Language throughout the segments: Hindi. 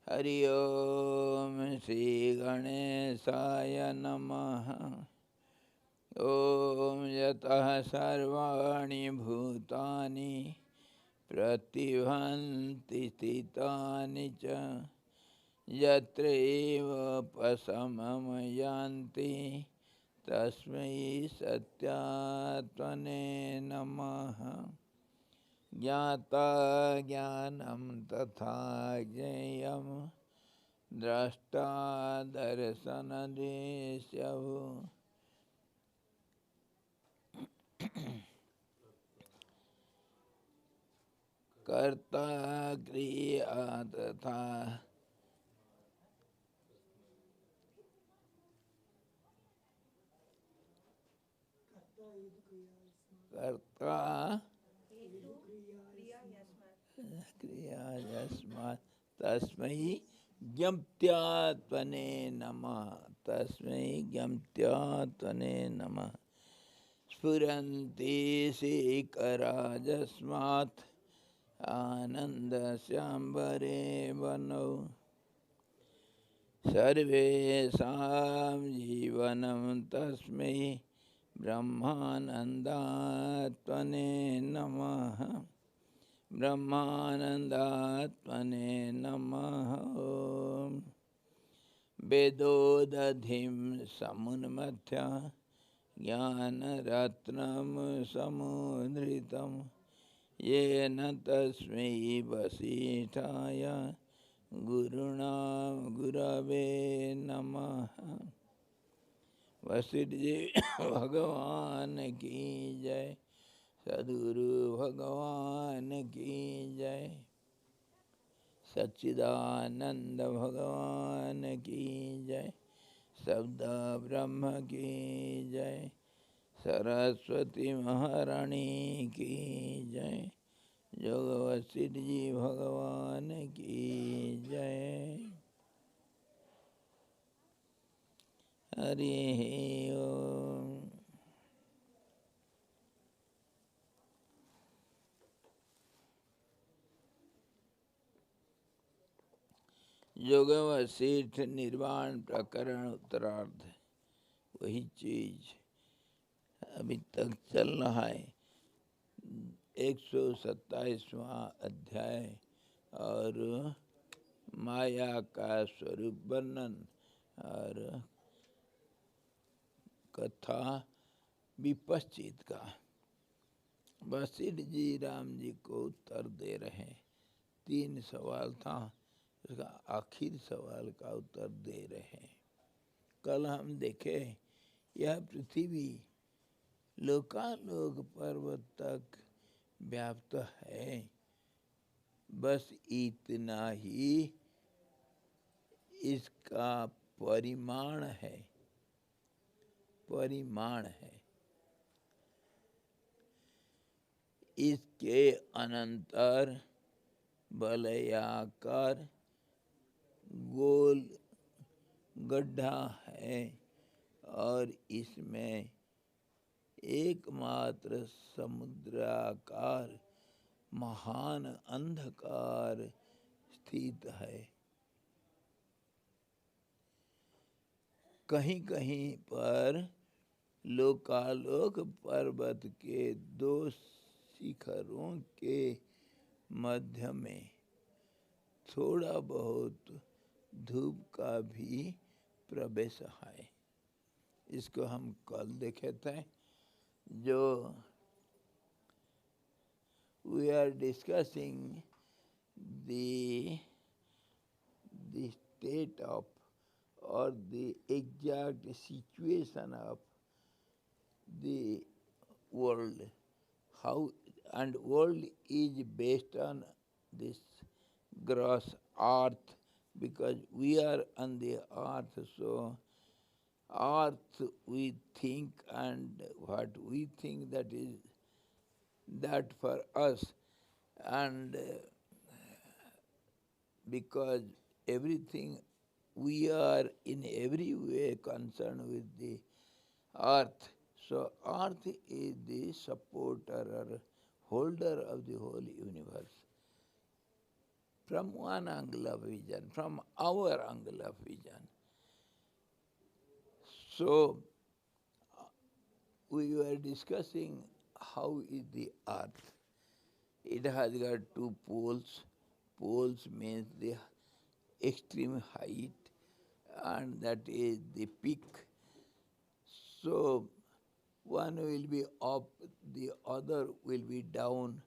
हरि ओम श्री गणेशाय नमः। ओम यतः सर्वाणि भूतानि प्रतिभान्ति स्थितानि च यत्रैव उपशमं तस्मै सत्यात्मने नमः। ज्ञाता ज्ञानं तथा ज्ञेयं द्रष्टा दर्शनदृश्यः। कर्ता क्रिया तथा कर्ता क्रिया यस्मात् तस्मै ज्ञप्त्यात्मने नमः। तस्मै ज्ञप्त्यात्मने नमः। स्फुरन्ति शिखराजस्मात् आनन्दस्याम्बरे वनौ सर्वेषां जीवनं तस्मै ब्रह्मानन्दात्मने नमः। ब्रह्मानन्दात्मने नमः। वेदोदधिं समुन्मथ्य ज्ञानरत्नं समुद्रितं येन तस्मै वसिष्ठाय गुरवे नमः। वशिष्ठ जी भगवान की जय। सद्गुरु भगवान की जय। सच्चिदानंद भगवान की जय। शब्द ब्रह्म की जय। सरस्वती महारानी की जय। जोग वशिष्ठ जी भगवान की जय। हरि ओम। योग वशिष्ठ निर्वाण प्रकरण उत्तरार्ध। वही चीज अभी तक चल रहा है। 127वां अध्याय और माया का स्वरूप वर्णन और कथा विपश्चित का। वशिष्ठ जी राम जी को उत्तर दे रहे। 3 सवाल था, उसका आखिर सवाल का उत्तर दे रहे। कल हम देखे यह पृथ्वी लोकालोक पर्वत तक व्याप्त है। बस इतना ही इसका परिमाण है। इसके अनंतर वलयाकार गोल गड्ढा है और इसमें एकमात्र समुद्राकार महान अंधकार स्थित है। कहीं कहीं पर लोकालोक पर्वत के 2 शिखरों के मध्य में थोड़ा बहुत धूप का भी प्रवेश है। इसको हम कल देखे थे। जो we are discussing the state of or the exact situation of the world, how and world is based on this gross earth, because we are on the earth. So earth we think, and what we think, that is that for us. And because everything, we are in every way concerned with the earth. So earth is the supporter or holder of the whole universe. from one angle of vision, from our angle of vision. So we were discussing how is the earth. It has got two poles. Poles means the extreme height, and that is the peak. So one will be up, the other will be down,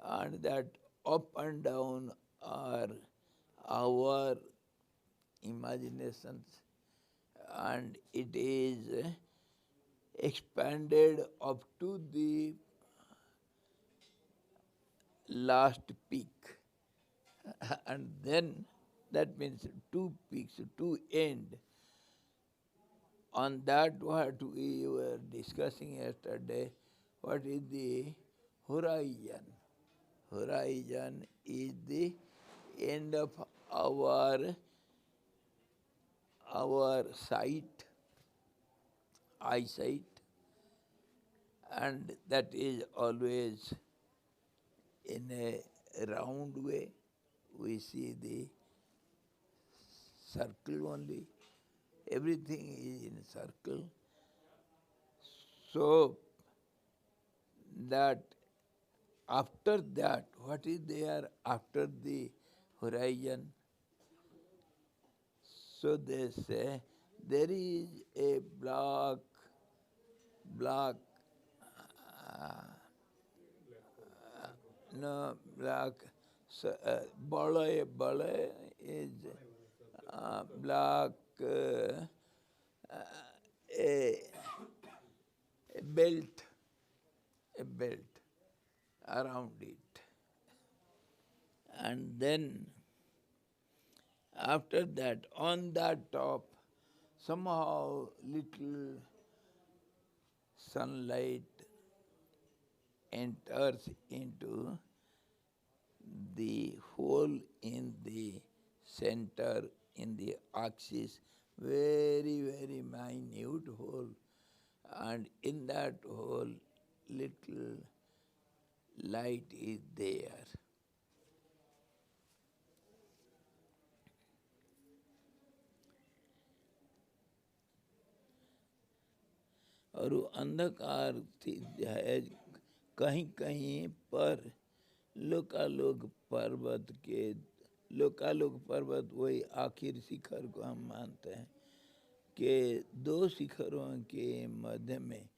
and that up and down are our imaginations, and it is expanded up to the last peak. And then that means two peaks, two end. On that what we were discussing yesterday, what is the horizon? Horizon is the end of our sight, eyesight, and that is always in a round way. We see the circle only. Everything is in circle. So that after that, what is there after the horizon? So they say there is a black, no, black, balay is black, a, a belt, a belt around it. And then after that, on that top, somehow little sunlight enters into the hole in the center, in the axis, very, very minute hole. And in that hole, little light is there. और वो अंधकार है कहीं कहीं पर लोकालोक पर्वत के, लोकालोक पर्वत वही आखिर शिखर को हम मानते हैं कि दो शिखरों के मध्य में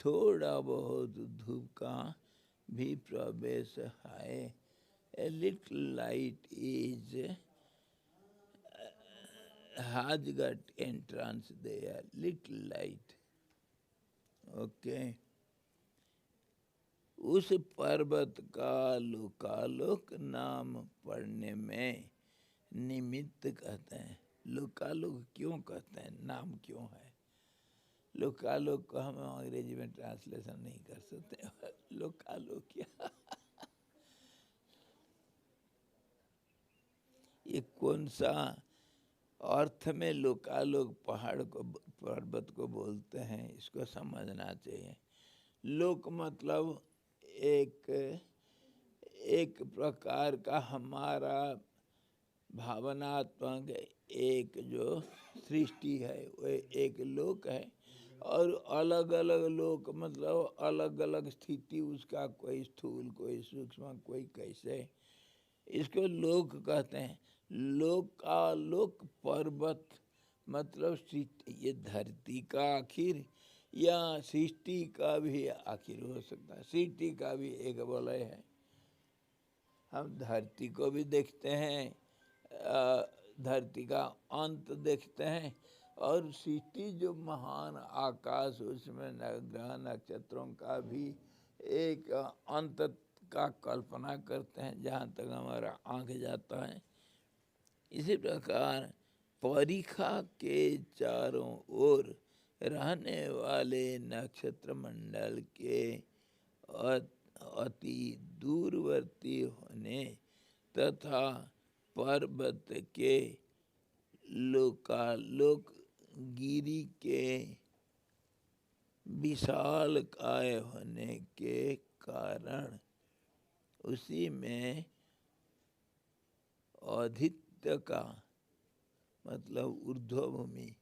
थोड़ा बहुत धूप का भी प्रवेश है. A little light is has got entrance there, little light. Okay. उस पर्वत का लोकालोक नाम पढ़ने में निमित्त कहते हैं. लोकालोक क्यों कहते हैं, नाम क्यों है? लोकालोक को हम अंग्रेजी में ट्रांसलेशन नहीं कर सकते. लोकालोक क्या, ये कौन सा अर्थ में लोकालोक पहाड़ को, पर्वत को बोलते हैं, इसको समझना चाहिए. लोक मतलब एक प्रकार का हमारा भावनात्मक एक जो सृष्टि है वो एक लोक है. और अलग अलग लोक मतलब अलग अलग स्थिति उसका, कोई स्थूल, कोई सूक्ष्म, कोई कैसे, इसको लोक कहते हैं. लोकालोक पर्वत मतलब सृष्टि, ये धरती का आखिर या सृष्टि का भी आखिर हो सकता है. सृष्टि का भी एक वलय है. हम धरती को भी देखते हैं, धरती का अंत देखते हैं, और सृष्टि जो महान आकाश, उसमें ग्रह नक्षत्रों का भी एक अंत का कल्पना करते हैं जहाँ तक हमारा आँख जाता है. इसी प्रकार परीखा के चारों ओर रहने वाले नक्षत्र मंडल के अति दूरवर्ती होने तथा पर्वत के लोकालोक गिरी के विशाल काय होने के कारण उसी में औधित्य का मतलब ऊर्ध्व भूमि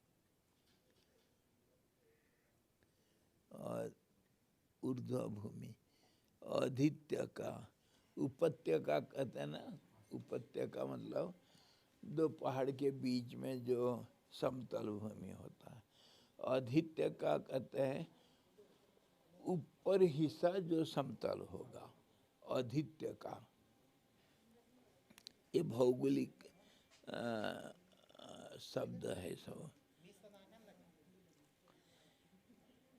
और ऊर्ध्व भूमि, औधित्य का, उपत्यका कहते हैं ना, उपत्यका मतलब दो पहाड़ के बीच में जो समतल भूमि होता है। औधित्य का कहते हैं ऊपर हिस्सा जो समतल होगा, औधित्य का। ये भौगोलिक शब्द है सब।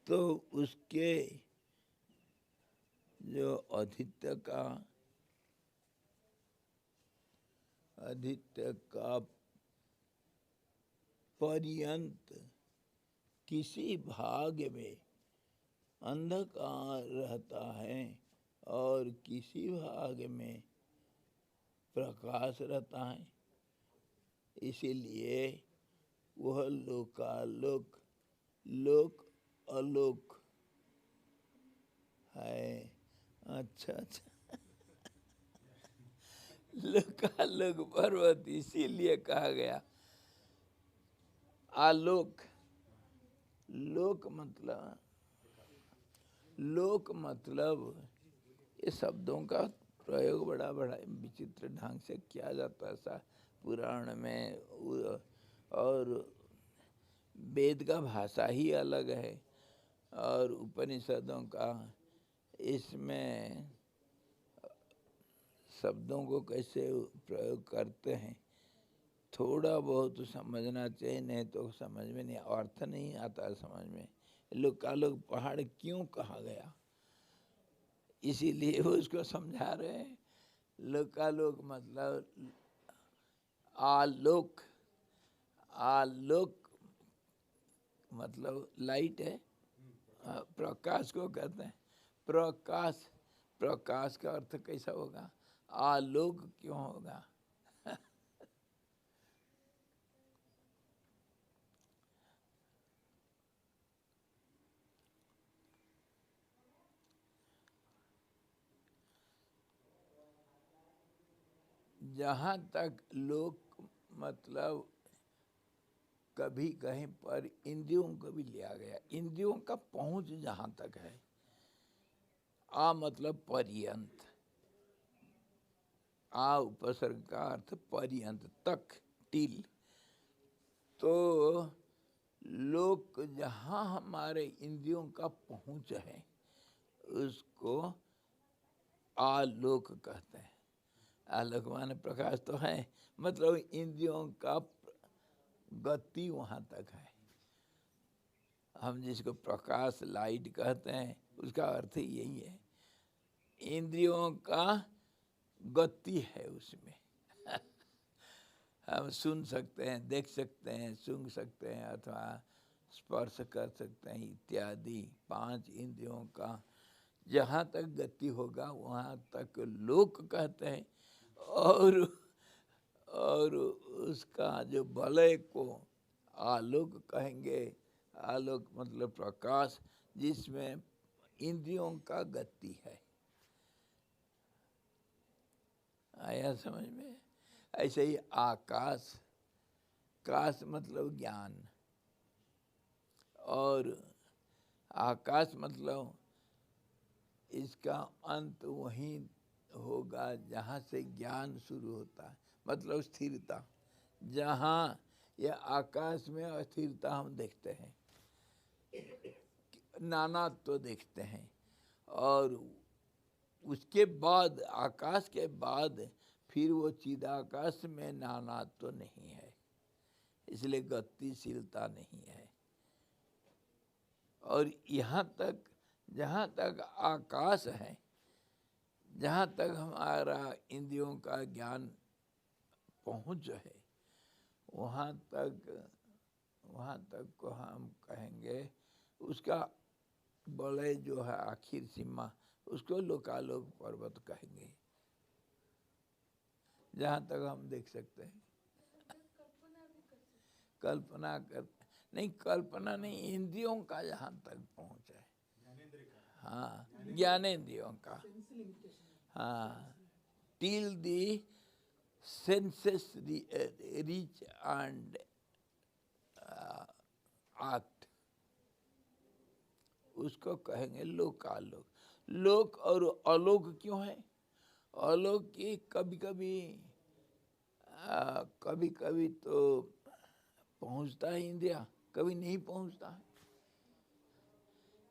तो उसके जो औधित्य का पर्यंत किसी भाग में अंधकार रहता है और किसी भाग में प्रकाश रहता है, इसीलिए वह लोकालोक लोक अलोक है। अच्छा अच्छा लोकालोक पर्वत इसीलिए कहा गया। आलोक, लोक मतलब ये शब्दों का प्रयोग बड़ा बड़ा विचित्र ढंग से किया जाता है सा पुराण में, और वेद का भाषा ही अलग है और उपनिषदों का इसमें शब्दों को कैसे प्रयोग करते हैं थोड़ा बहुत समझना चाहिए, नहीं तो समझ में नहीं, अर्थ नहीं आता समझ में। लोकालोक पहाड़ क्यों कहा गया, इसीलिए वो उसको समझा रहे हैं। लोकालोक मतलब आलोक, आलोक मतलब लाइट है, प्रकाश को कहते हैं प्रकाश। प्रकाश का अर्थ कैसा होगा, आलोक क्यों होगा जहाँ तक लोक मतलब कभी कहीं पर इंद्रियों को भी लिया गया, इंद्रियों का पहुंच जहाँ तक है। आ मतलब पर्यंत, आ उपसर्ग का अर्थ पर्यंत तक, टिल। तो लोक जहाँ हमारे इंद्रियों का पहुंच है उसको आलोक कहते हैं। आलोक माने प्रकाश तो है, मतलब इंद्रियों का गति वहाँ तक है। हम जिसको प्रकाश लाइट कहते हैं उसका अर्थ यही है, इंद्रियों का गति है उसमें हम सुन सकते हैं, देख सकते हैं, सूंघ सकते हैं अथवा स्पर्श कर सकते हैं इत्यादि। पांच इंद्रियों का जहाँ तक गति होगा वहाँ तक लोक कहते हैं। और उसका जो वलय को आलोक कहेंगे। आलोक मतलब प्रकाश जिसमें इंद्रियों का गति है। आया समझ में? ऐसे ही आकाश, काश मतलब ज्ञान, और आकाश मतलब इसका अंत वहीं होगा जहाँ से ज्ञान शुरू होता है, मतलब स्थिरता। जहाँ यह आकाश में अस्थिरता हम देखते हैं, नानात्व तो देखते हैं, और उसके बाद आकाश के बाद फिर वो चिदाकाश में नानात्व तो नहीं है, इसलिए गतिशीलता नहीं है। और यहाँ तक जहाँ तक आकाश है, जहाँ तक हमारा इंद्रियों का ज्ञान पहुँच है, वहाँ तक को हम कहेंगे उसका वलय जो है आखिर सीमा, उसको लोकालोक पर्वत कहेंगे, जहाँ तक हम देख सकते हैं। कल्पना कर नहीं, कल्पना नहीं, इंद्रियों का जहाँ तक पहुँच है। हाँ, ज्ञानेंद्रियों का। हाँ, till the senses reach and act, उसको कहेंगे लोकालोक। लोक और अलोक क्यों है? अलोक की कभी कभी तो पहुंचता है इंद्रिया, कभी नहीं पहुंचता है।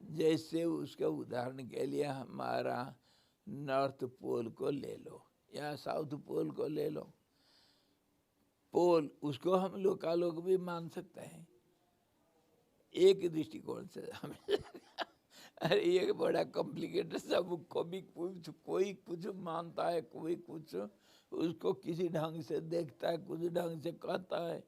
जैसे उसके उदाहरण के लिए हमारा नॉर्थ पोल को ले लो या साउथ पोल को ले लो। पोल उसको हम लोकालोक भी मान सकते हैं एक दृष्टिकोण से। हम अरे ये बड़ा कॉम्प्लिकेटेड, सब कोई कुछ मानता है, कोई कुछ उसको किसी ढंग से देखता है, कुछ ढंग से कहता है।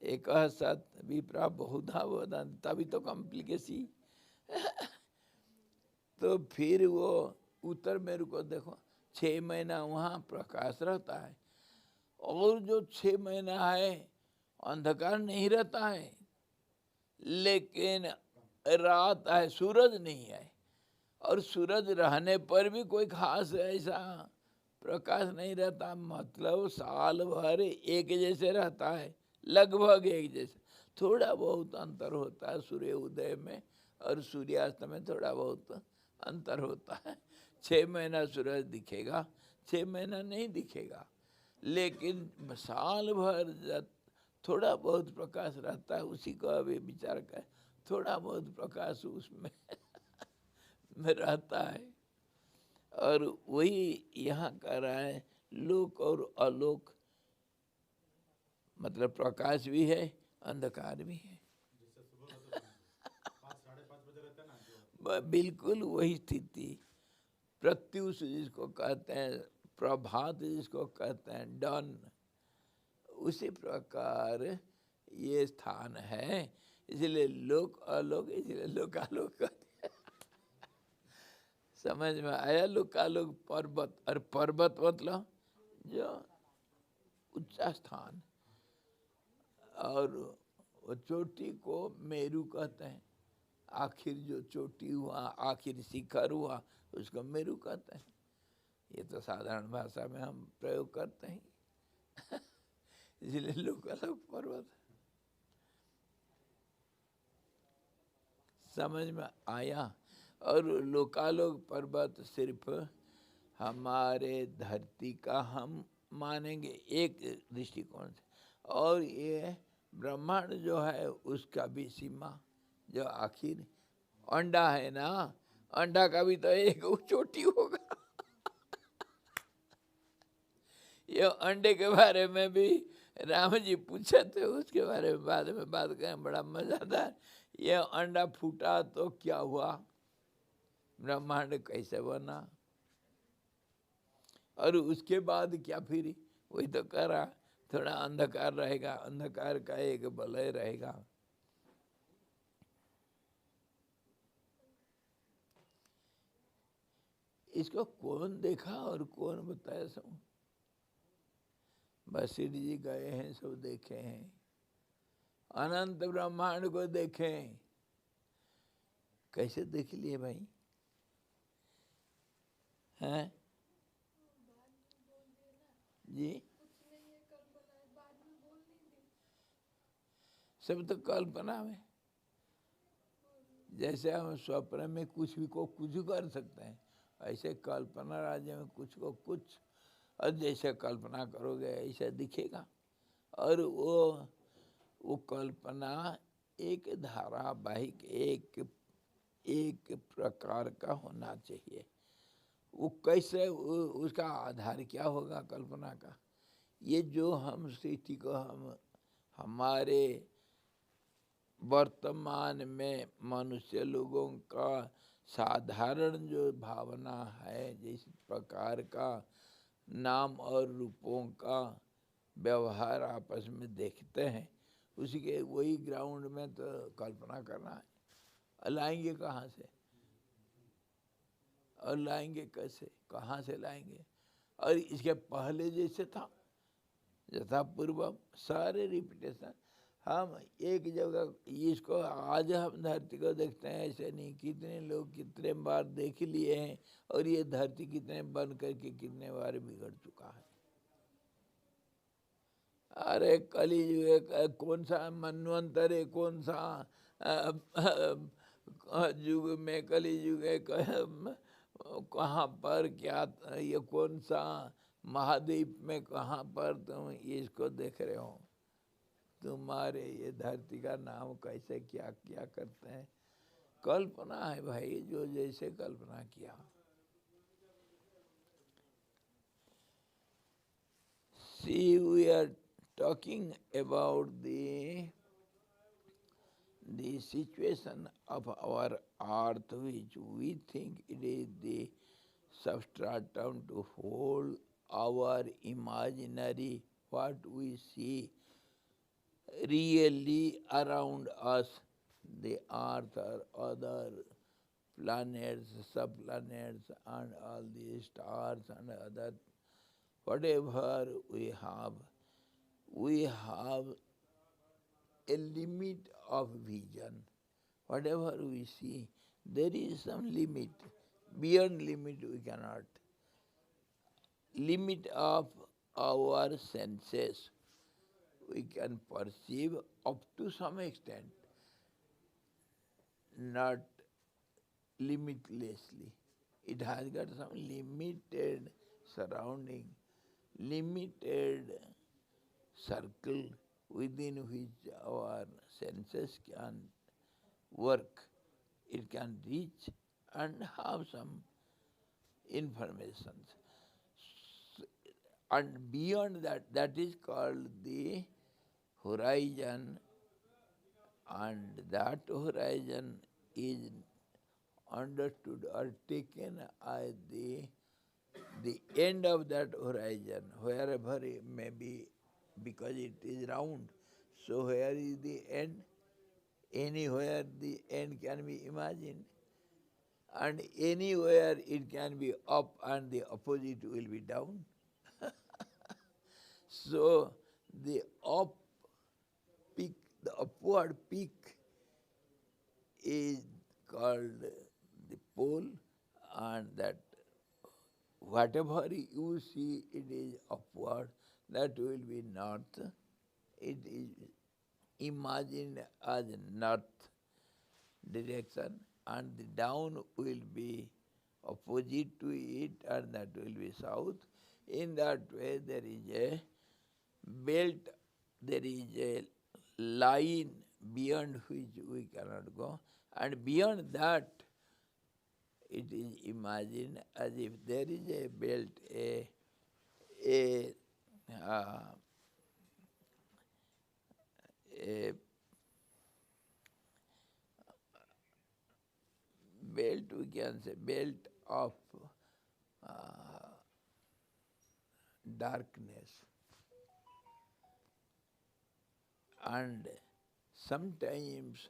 एक सत विप्रा बहुधा वदन्ति, तभी तो कॉम्प्लिकेसी। तो फिर वो उत्तर मेरु को देखो, 6 महीना वहाँ प्रकाश रहता है, और जो 6 महीना है अंधकार नहीं रहता है, लेकिन रात है, सूरज नहीं है। और सूरज रहने पर भी कोई खास ऐसा प्रकाश नहीं रहता, मतलब साल भर एक जैसे रहता है, लगभग एक जैसे। थोड़ा बहुत अंतर होता है सूर्य उदय में और सूर्यास्त में, थोड़ा बहुत अंतर होता है। 6 महीना सूरज दिखेगा, 6 महीना नहीं दिखेगा, लेकिन साल भर थोड़ा बहुत प्रकाश रहता है। उसी को अभी विचार कर, थोड़ा बहुत प्रकाश उसमें में रहता है। और वही यहाँ कर रहा है, लोक और अलोक, मतलब प्रकाश भी है, अंधकार भी है। बिल्कुल वही स्थिति, प्रत्युष जिसको कहते हैं, प्रभात जिसको कहते हैं, डन, उसी प्रकार ये स्थान है। इसलिए लोक अलोक, इसलिए लोकालोक कहते हैं। समझ में आया? लोकालोक पर्वत, और पर्वत मतलब जो ऊंचा स्थान, और वो चोटी को मेरु कहते हैं। आखिर जो चोटी हुआ, आखिर शिखर हुआ, उसको मेरु कहते हैं। ये तो साधारण भाषा में हम प्रयोग करते हैं। इसलिए लोकालोक पर्वत। समझ में आया? और लोकालोक पर्वत सिर्फ हमारे धरती का हम मानेंगे एक दृष्टिकोण से, और ये ब्रह्मांड जो है उसका भी सीमा, जो आखिर अंडा है ना, अंडा का भी तो एक चोटी होगा। ये अंडे के बारे में भी राम जी पूछे थे, उसके बारे में बाद में बात करें, बड़ा मज़ेदार। ये अंडा फूटा तो क्या हुआ, ब्रह्मांड कैसे बना, और उसके बाद क्या, फिर वही तो कह रहा, थोड़ा अंधकार रहेगा, अंधकार का एक वलय रहेगा। इसको कौन देखा और कौन बताया? सब वशिष्ठ जी गए हैं, सब देखे हैं, अनंत ब्रह्मांड को देखें। कैसे देख लिए भाई? हैं जी? सब तो कल्पना में, जैसे हम स्वप्न में कुछ भी को कुछ कर सकते हैं, ऐसे कल्पना राज्य में कुछ को कुछ, और जैसे कल्पना करोगे ऐसा दिखेगा। और वो कल्पना एक धारावाहिक, एक प्रकार का होना चाहिए। वो कैसे, उसका आधार क्या होगा कल्पना का? ये जो हम स्थिति को हम हमारे वर्तमान में मनुष्य लोगों का साधारण जो भावना है, जिस प्रकार का नाम और रूपों का व्यवहार आपस में देखते हैं, उसी के वही ग्राउंड में तो कल्पना करना है। लाएंगे कहाँ से, और लाएंगे कैसे, कहाँ से लाएंगे? और इसके पहले जैसे था, यथा पूर्व, सारे रिपीटेशन, हम एक जगह इसको आज हम धरती को देखते हैं, ऐसे नहीं, कितने लोग कितने बार देख लिए हैं, और ये धरती कितने बन करके कितने बार बिगड़ चुका है। अरे कलियुग है, कौन सा मनवंतर है, कौन सा युग में कलियुग है, कहाँ पर क्या, ये कौन सा महाद्वीप में कहाँ पर तुम इसको देख रहे हो। तुम्हारे ये धरती का नाम कैसे क्या क्या करते हैं, कल्पना है भाई, जो जैसे कल्पना किया। See, we are talking about the situation of our earth, which we think it is the substratum to hold our imaginary what we see really around us, the earth or other planets, subplanets, and all the stars and other whatever we have a limit of vision. Whatever we see, there is some limit. Beyond limit we cannot. Limit of our senses we can perceive up to some extent, not limitlessly. It has got some limited surrounding, limited circle within which our senses can work. It can reach and have some information. And beyond that, that is called the horizon, and that horizon is understood or taken as the end of that horizon, wherever it may be, because it is round. So where is the end? Anywhere the end can be imagined, and anywhere it can be up and the opposite will be down. So the up peak, the upward peak is called the pole, and that whatever you see it is upward, that will be north. It is imagined as north direction, and the down will be opposite to it, and that will be south. In that way there is a belt, there is a line beyond which we cannot go, and beyond that it is imagined as if there is a belt, a uh, a belt, we can say belt of uh, darkness, and sometimes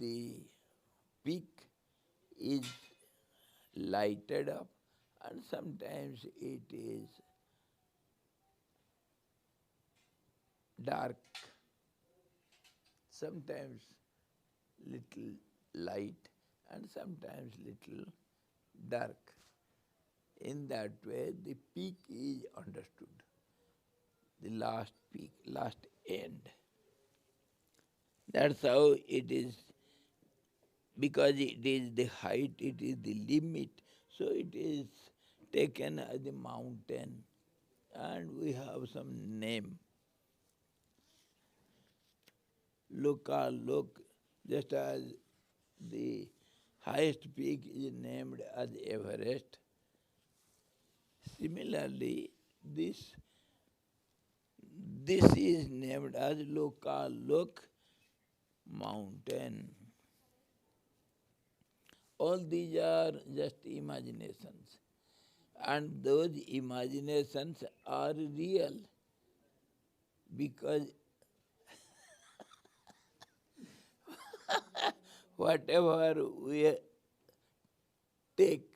the peak is lighted up, and sometimes it is dark, sometimes little light, and sometimes little dark. In that way the peak is understood, the last peak, last end. That's how it is, because it is the height, it is the limit, so it is taken as the mountain, and we have some name. Look, just as the highest peak is named as Everest, similarly this is named as Look mountain. All these are just imaginations, and those imaginations are real, because whatever we take,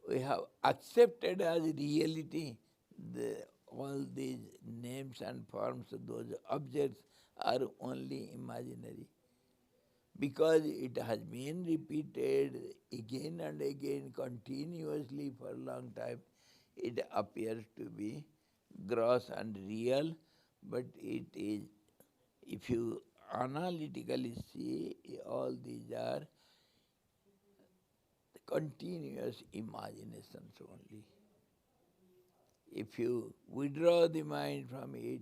we have accepted as reality, all these names and forms, those objects are only imaginary. Because it has been repeated again and again continuously for a long time, it appears to be gross and real, but it is, if you analytically see, all these are continuous imaginations only. If you withdraw the mind from it,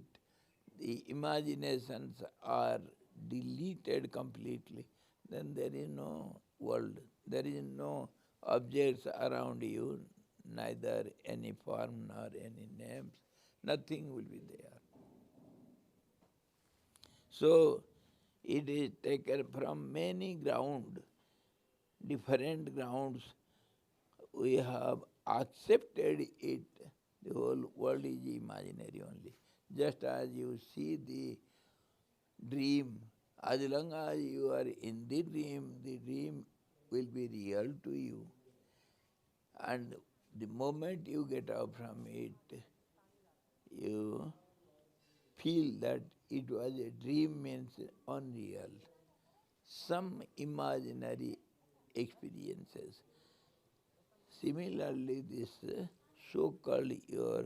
the imaginations are deleted completely, then there is no world, there is no objects around you, neither any form nor any names, nothing will be there. So it is taken from many grounds, different grounds. We have accepted it. The whole world is imaginary only. Just as you see the dream, as long as you are in the dream will be real to you. And the moment you get up from it, you feel that it was a dream, means unreal. Some imaginary experiences. Similarly, this so-called your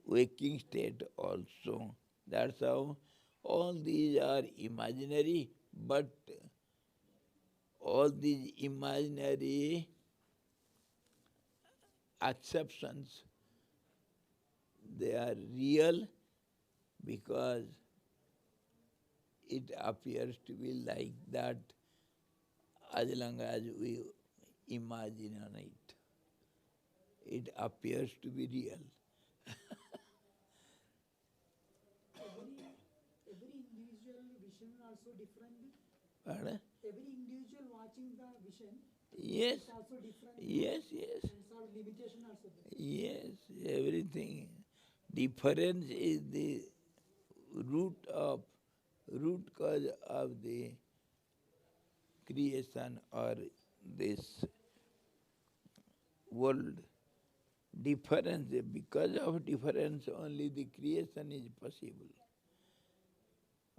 waking state also. That's how all these are imaginary, but all these imaginary acceptions, they are real because it appears to be like that as long as we imagine on it. It appears to be real. Every individual vision also different. Pardon? Every individual watching the vision Yes, is also different. yes, yes. And so limitation also there. Yes, everything. Difference is the root cause of the creation or this world. Difference, because of difference only the creation is possible,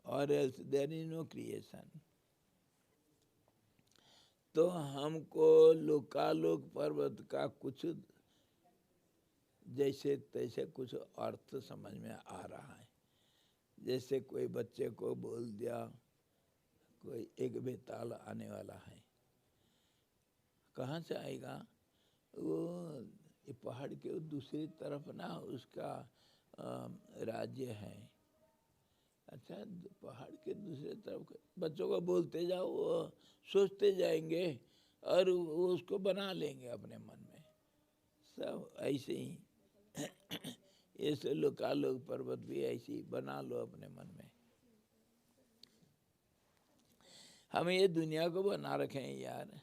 or else there is no creation. तो हमको लोकालोक पर्वत का कुछ जैसे तैसे कुछ अर्थ समझ में आ रहा है। जैसे कोई बच्चे को बोल दिया कोई एक बेताल आने वाला है, कहाँ से आएगा? वो ये पहाड़ के दूसरी तरफ ना उसका राज्य है। अच्छा, पहाड़ के दूसरे तरफ बच्चों को बोलते जाओ, वो सोचते जाएंगे और वो उसको बना लेंगे अपने मन में। सब ऐसे ही ऐसे लोकालोक पर्वत भी ऐसे ही बना लो अपने मन में। हम ये दुनिया को बना रखे हैं यार।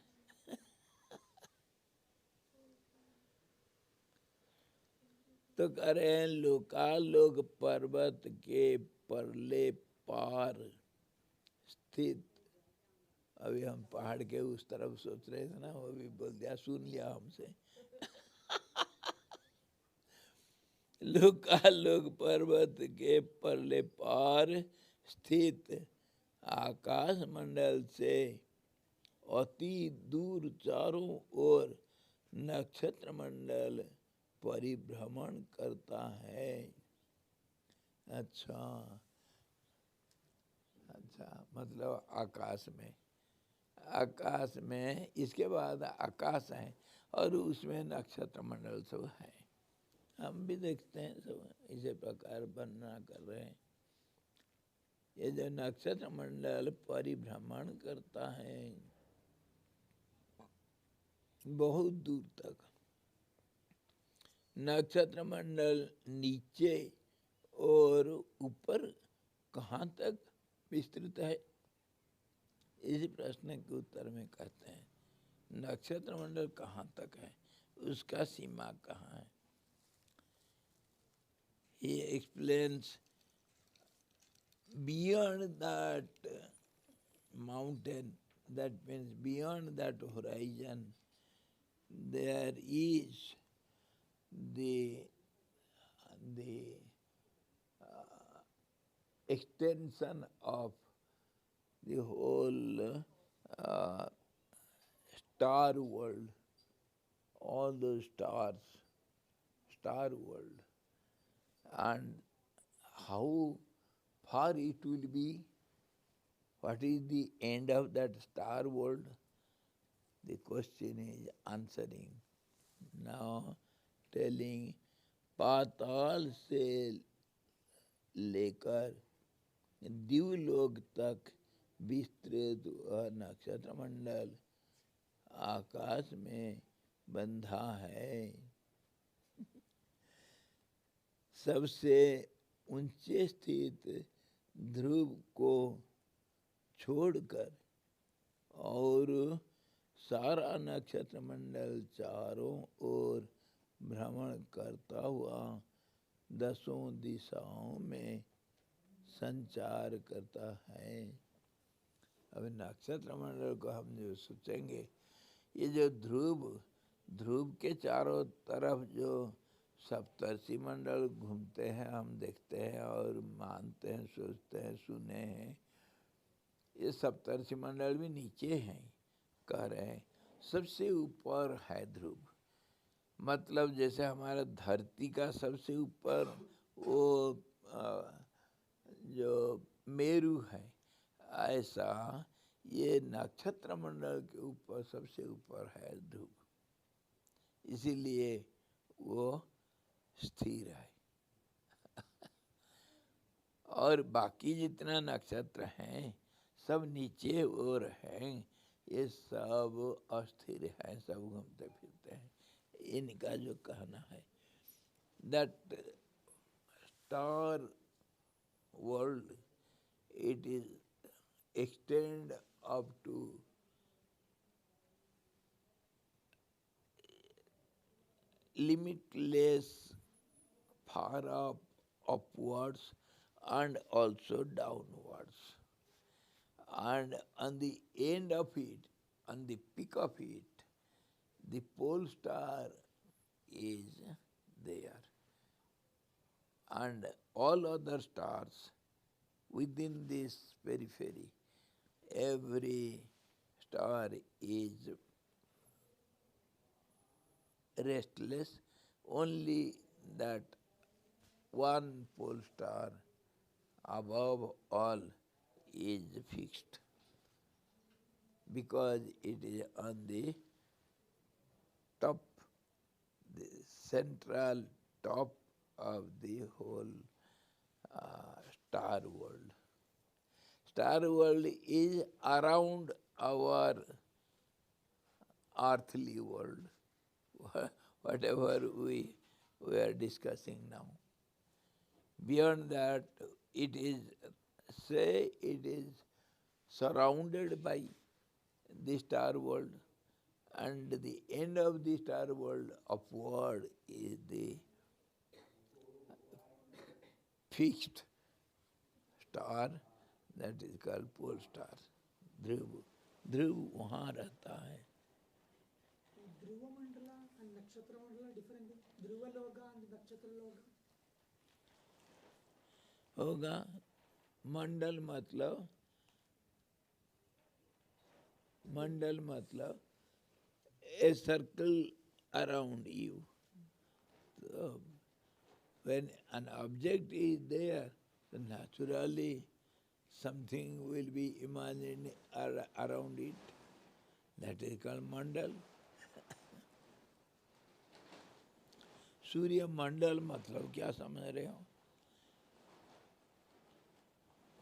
तो कह रहे हैं लोकालोक पर्वत के परले पार स्थित। अभी हम पहाड़ के उस तरफ सोच रहे थे ना, वो भी बोल दिया, सुन लिया हमसे। लोकालोक पर्वत के परले पार स्थित आकाश मंडल से अति दूर चारों ओर नक्षत्र मंडल परिभ्रमण करता है। अच्छा अच्छा, मतलब आकाश में इसके बाद आकाश है और उसमें नक्षत्र मंडल सब है। हम भी देखते हैं सब इसी प्रकार वर्णना कर रहे हैं। ये जो नक्षत्र मंडल परिभ्रमण करता है बहुत दूर तक। नक्षत्र मंडल नीचे और ऊपर कहाँ तक विस्तृत है? इस प्रश्न के उत्तर में कहते हैं नक्षत्र मंडल कहाँ तक है, उसका सीमा कहाँ है। He explains beyond that mountain, that means beyond that horizon, there is the the extension of the whole star world, all those stars, star world, and how far it will be, what is the end of that star world, the question is answering. Now telling पाताल से लेकर दिवलोक तक विस्तृत वह नक्षत्र मंडल आकाश में बंधा है। सबसे ऊंचे स्थित ध्रुव को छोड़कर और सारा नक्षत्र मंडल चारों ओर भ्रमण करता हुआ दसों दिशाओं में संचार करता है। अब नक्षत्र मंडल को हम जो सोचेंगे, ये जो ध्रुव के चारों तरफ जो सप्तर्षि मंडल घूमते हैं, हम देखते हैं और मानते हैं, सोचते हैं, सुने हैं, ये सप्तर्षि मंडल भी नीचे हैं कह रहे हैं। सबसे ऊपर है ध्रुव, मतलब जैसे हमारा धरती का सबसे ऊपर वो जो मेरू है, ऐसा ये नक्षत्र मंडल के ऊपर सबसे ऊपर है ध्रुव, इसीलिए वो स्थिर है। और बाकी जितना नक्षत्र हैं सब नीचे और हैं, ये सब अस्थिर हैं, सब घूमते फिरते हैं। इनका जो कहना है that star world, it is extend up to limitless far up upwards and also downwards, and on the end of it, on the peak of it, the pole star is there, and all other stars within this periphery, every star is restless, only that one pole star above all is fixed, because it is on the top, the central top of the whole star world. Star world is around our earthly world, whatever we are discussing now. Beyond that, it is, say, it is surrounded by the star world, and the end of the star world upward is the fixed star, that is called pole star, ध्रुव वहाँ रहता है। ध्रुव मंडला and नक्षत्र मंडला different. ध्रुव लोगा and नक्षत्र लोगा. होगा मंडल मतलब a circle around you. So when an object is there, then naturally something will be imagined around it. That is called mandal. सूर्य मंडल मतलब क्या समझ रहे हो?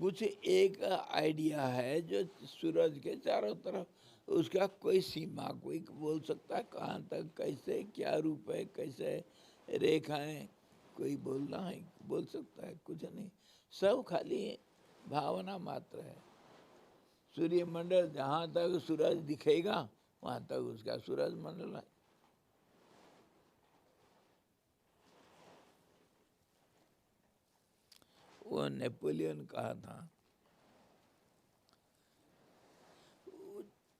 कुछ एक आइडिया है जो सूरज के चारों तरफ, उसका कोई सीमा, कोई बोल सकता है कहाँ तक, कैसे, क्या रूप है, कैसे रेखाएं, कोई बोलना है, बोल सकता है, कुछ नहीं, सब खाली भावना मात्र है। सूर्य मंडल जहाँ तक सूरज दिखेगा वहाँ तक उसका सूरज मंडल है। वो नेपोलियन कहा था,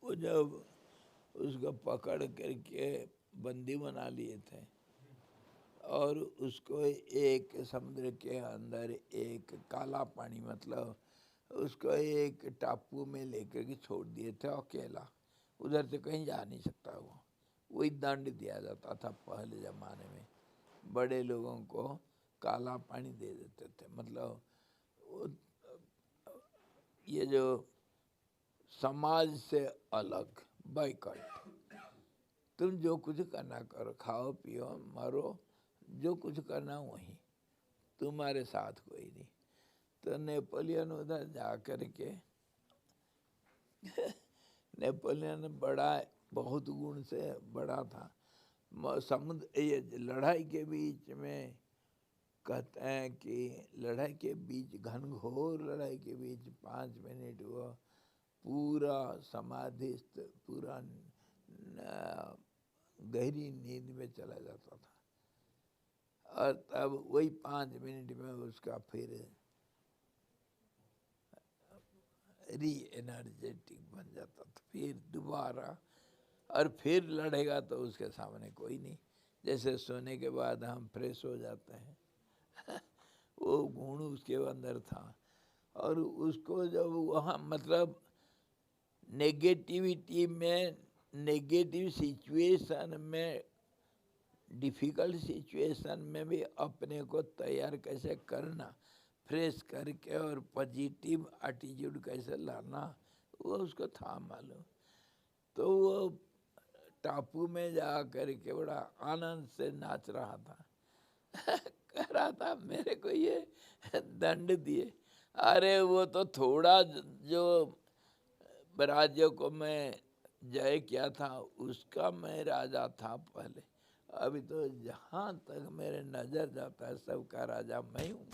वो जब उसको पकड़ करके बंदी बना लिए थे, और उसको एक समुद्र के अंदर एक काला पानी, मतलब उसको एक टापू में लेकर के छोड़ दिए थे अकेला, उधर से कहीं जा नहीं सकता वो। वही दंड दिया जाता था पहले ज़माने में, बड़े लोगों को काला पानी दे देते थे। मतलब ये जो समाज से अलग बाइकआउट, तुम जो कुछ करना करो, खाओ पियो मरो, जो कुछ करना वही, तुम्हारे साथ कोई नहीं। तो नेपोलियन उधर जा कर के नेपोलियन बड़ा, बहुत गुण से बड़ा था। समुद्र ये लड़ाई के बीच में कहते हैं कि लड़ाई के बीच, घनघोर लड़ाई के बीच 5 मिनट वो पूरा समाधिस्थ, पूरा गहरी नींद में चला जाता था। और तब वही 5 मिनट में उसका फिर री एनर्जेटिक बन जाता था, फिर दोबारा, और फिर लड़ेगा तो उसके सामने कोई नहीं। जैसे सोने के बाद हम फ्रेश हो जाते हैं वो गुण उसके अंदर था। और उसको जब वहाँ, मतलब नेगेटिविटी में, नेगेटिव सिचुएशन में, डिफ़िकल्ट सिचुएशन में भी अपने को तैयार कैसे करना, फ्रेश करके, और पॉजिटिव एटीट्यूड कैसे लाना, वो उसको था मालूम। तो वो टापू में जा कर के बड़ा आनंद से नाच रहा था कह रहा था मेरे को ये दंड दिए। अरे वो तो थोड़ा जो राज्यों को मैं जय किया था उसका मैं राजा था पहले, अभी तो जहाँ तक मेरे नजर जाता है सबका राजा मैं हूँ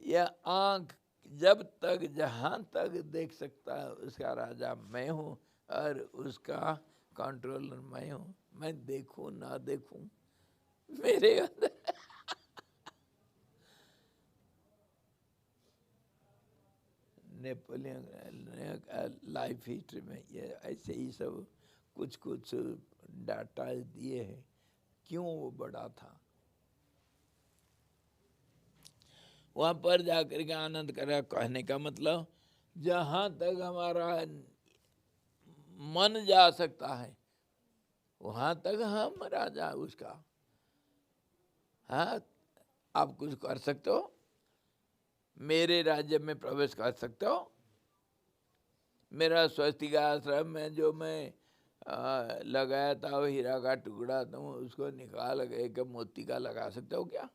यह आँख जब तक जहाँ तक देख सकता है उसका राजा मैं हूँ, और उसका कंट्रोलर मैं हूँ। मैं देखूँ ना देखूँ मेरे अंदर नेपोलियन लाइफ हिस्ट्री में ये ऐसे ही सब कुछ कुछ डाटा दिए हैं क्यों वो बड़ा था। वहाँ पर जाकर के आनंद करा, कहने का मतलब जहाँ तक हमारा मन जा सकता है वहाँ तक हम राजा उसका। हाँ, आप कुछ कर सकते हो, मेरे राज्य में प्रवेश कर सकते हो। मेरा स्वस्तिक आश्रम में जो मैं लगाया था वो हीरा का टुकड़ा, तुम उसको निकाल के मोती का लगा सकते हो क्या?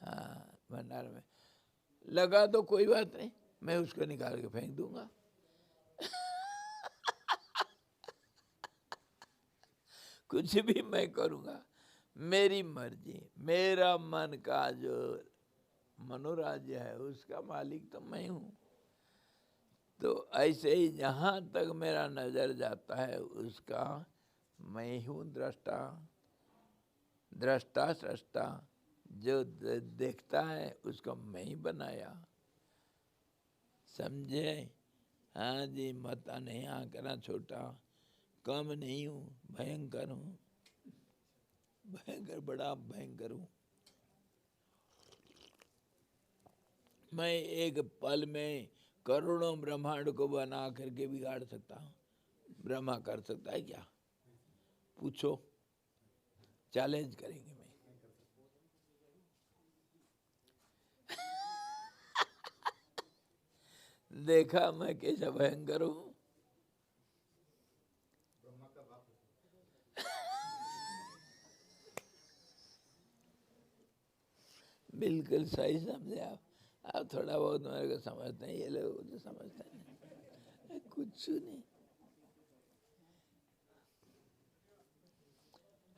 हाँ, भंडार में लगा तो कोई बात नहीं, मैं उसको निकाल के फेंक दूंगा कुछ भी मैं करूँगा, मेरी मर्जी, मेरा मन का जो मनोराज्य है उसका मालिक तो मैं हूँ। तो ऐसे ही जहाँ तक मेरा नज़र जाता है उसका मैं हूँ दृष्टा, दृष्टा सृष्टा। जो देखता है उसको मैं ही बनाया, समझे? हाँ जी, मता नहीं आंकना छोटा, कम नहीं हूँ, भयंकर हूँ, भयंकर, बड़ा भयंकर हूँ। मैं एक पल में करोड़ों ब्रह्मांड को बना करके बिगाड़ सकता हूँ। ब्रह्मा कर सकता है क्या? पूछो, चैलेंज करेंगे। मैं देखा मैं कैसा भयंकर हूँ। बिल्कुल सही समझे आप थोड़ा बहुत मेरे को समझते हैं, ये लोग तो समझते नहीं कुछ नहीं।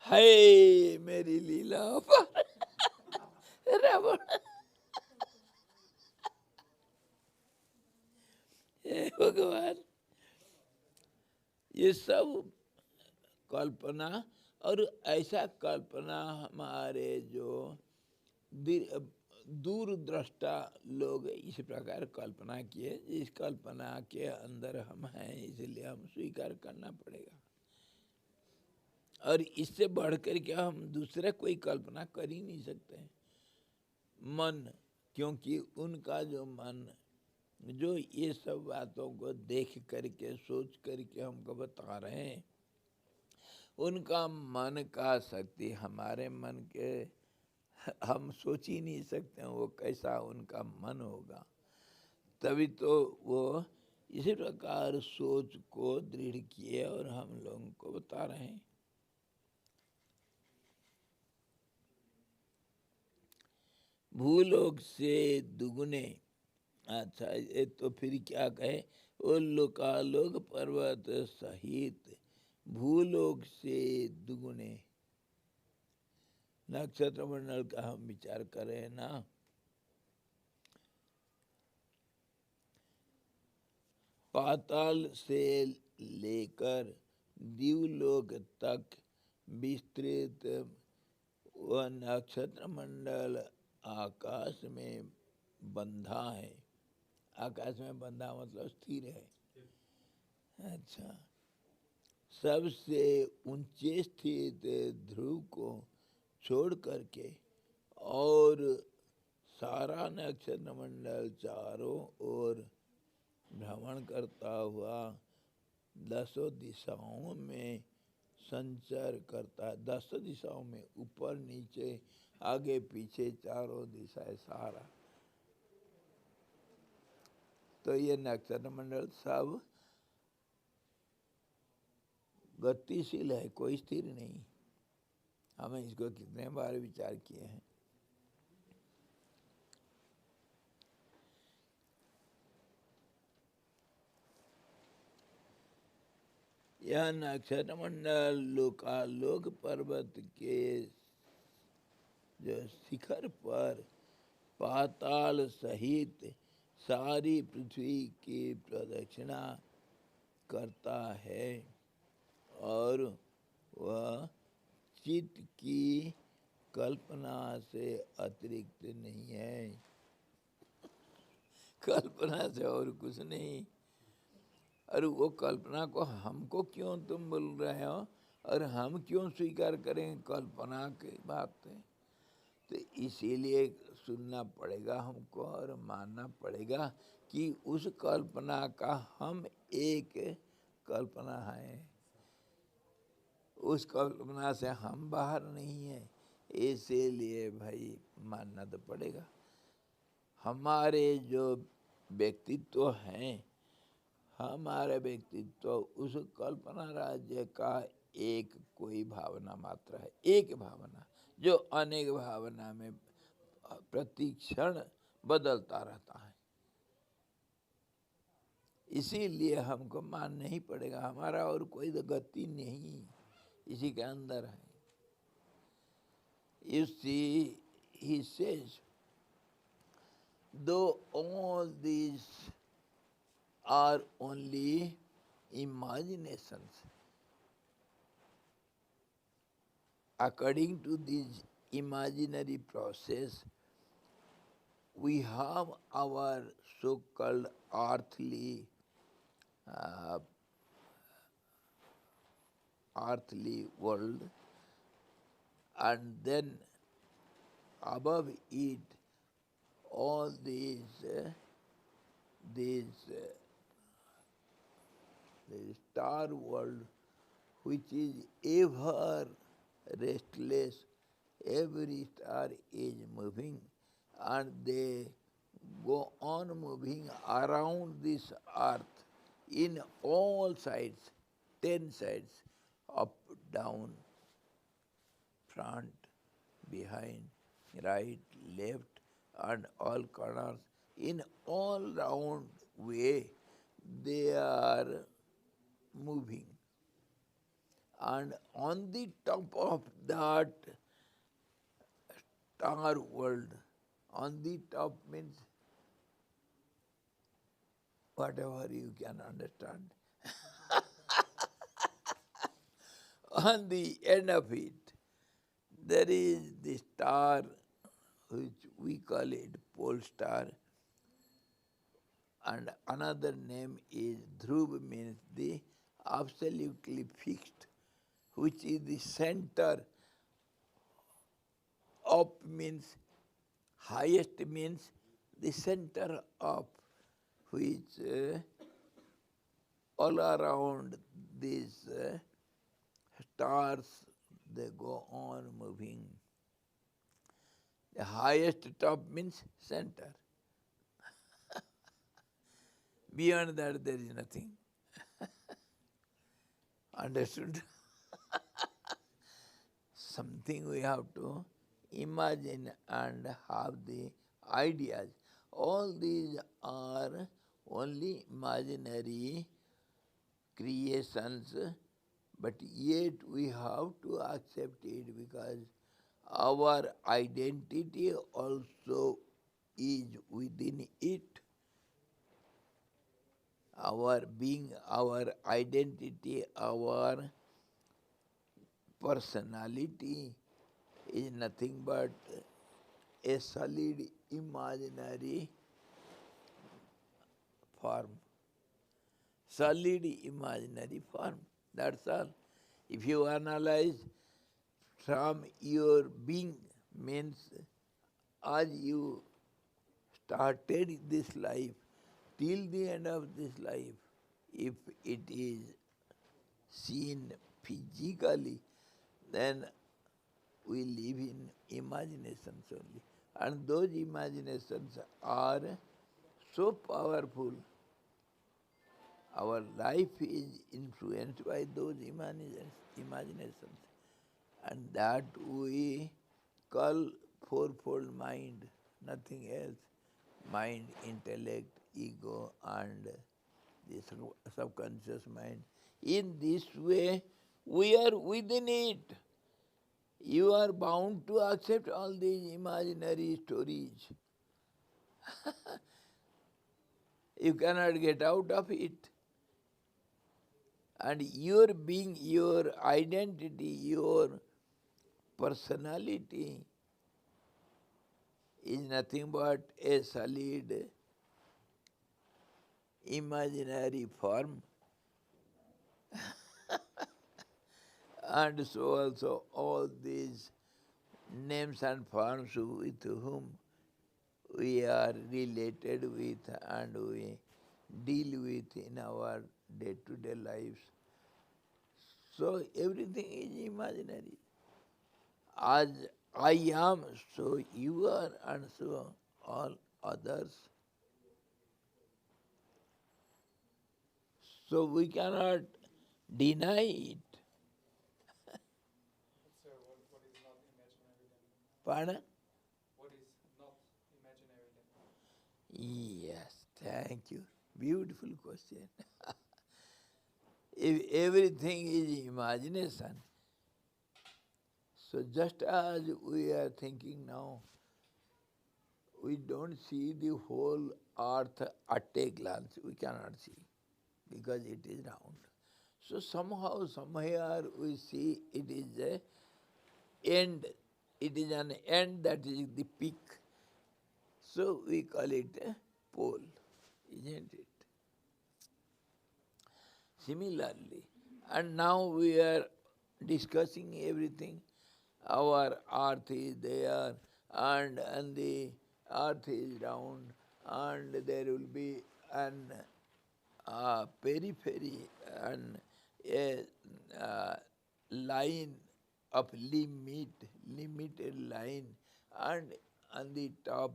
हाय मेरी लीला पर रावण, हे भगवान, ये सब कल्पना, और ऐसा कल्पना हमारे जो दूरदृष्टा लोग इस प्रकार कल्पना किए, इस कल्पना के अंदर हम हैं, इसलिए हम स्वीकार करना पड़ेगा। और इससे बढ़कर के हम दूसरे कोई कल्पना कर ही नहीं सकते हैं। मन, क्योंकि उनका जो मन जो ये सब बातों को देख करके सोच करके हमको बता रहे हैं, उनका मन का शक्ति हमारे मन के हम सोच ही नहीं सकते हैं वो कैसा उनका मन होगा। तभी तो वो इसी प्रकार सोच को दृढ़ किए और हम लोगों को बता रहे हैं। भूलोक से दुगुने, अच्छा ये तो फिर क्या कहे, वो लोकालोक पर्वत सहित भूलोक से दुगुने। नक्षत्र मंडल का हम विचार करें ना, पाताल से लेकर दिवलोक तक विस्तृत वह नक्षत्र मंडल आकाश में बंधा है। आकाश में बंधा मतलब स्थिर है। अच्छा, सबसे ऊंचे स्थित ध्रुव को छोड़ करके और सारा नक्षत्र मंडल चारों ओर भ्रमण करता हुआ 10 दिशाओं में संचार करता है। 10 दिशाओं में, ऊपर नीचे आगे पीछे चारों दिशाएं सारा। तो ये नक्षत्र मंडल सब गतिशील है, कोई स्थिर नहीं। हमें इसको कितने बार विचार किए हैं। यह नक्षत्र मंडल लोकालोक पर्वत के जो शिखर पर पाताल सहित सारी पृथ्वी की प्रदक्षिणा करता है और वह चित्त की कल्पना से अतिरिक्त नहीं है। कल्पना से और कुछ नहीं। और वो कल्पना को हमको क्यों तुम बोल रहे हो और हम क्यों स्वीकार करें कल्पना की बातें। तो इसीलिए सुनना पड़ेगा हमको और मानना पड़ेगा कि उस कल्पना का हम एक कल्पना है, उस कल्पना से हम बाहर नहीं है। इसीलिए भाई मानना तो पड़ेगा। हमारे जो व्यक्तित्व हैं, हमारे व्यक्तित्व उस कल्पना राज्य का एक कोई भावना मात्र है, एक भावना जो अनेक भावना में प्रतिक्षण बदलता रहता है। इसीलिए हमको मानना ही पड़ेगा, हमारा और कोई गति नहीं इसी के अंदर है। You see, he says, though all these are only imaginations, according to this imaginary process, we have our so-called earthly world, and then above it all these the star world, which is ever restless. Every star is moving and they go on moving around this earth in all sides, 10 sides, up, down, front, behind, right, left, and all corners. In all round way, they are moving. And on the top of that star world, on the top means whatever you can understand. On the end of it, there is the star which we call it pole star, and another name is Dhruv, means the absolutely fixed, which is the center. Up means highest, means the center of which all around these stars, they go on moving. The highest top means center. Beyond that there is nothing. Understood? Something we have to imagine and have the ideas. All these are only imaginary creations, but yet we have to accept it because our identity also is within it. Our being, our identity, our personality is nothing but a solid imaginary form. Solid imaginary form. That's all. If you analyze from your being, means as you started this life till the end of this life, if it is seen physically, then we live in imaginations only. And those imaginations are so powerful. Our life is influenced by those imaginations. And that we call fourfold mind, nothing else. Mind, intellect, ego, and the subconscious mind. In this way, we are within it. You are bound to accept all these imaginary stories. You cannot get out of it. And your being, your identity, your personality is nothing but a solid imaginary form. And so also all these names and forms with whom we are related with and we deal with in our day-to-day lives. So everything is imaginary. As I am, so you are, and so all others. So we cannot deny it. Sir, what is not imaginary then? Pardon? What is not imaginary then? Yes, thank you. Beautiful question. If everything is imagination, so just as we are thinking now, we don't see the whole earth at a glance. We cannot see because it is round. So somehow, somewhere we see it is a end. It is an end that is the peak. So we call it a pole, isn't it? Similarly, and now we are discussing everything. Our earth is there, and the earth is round, and there will be an periphery and a line of limited line, and on the top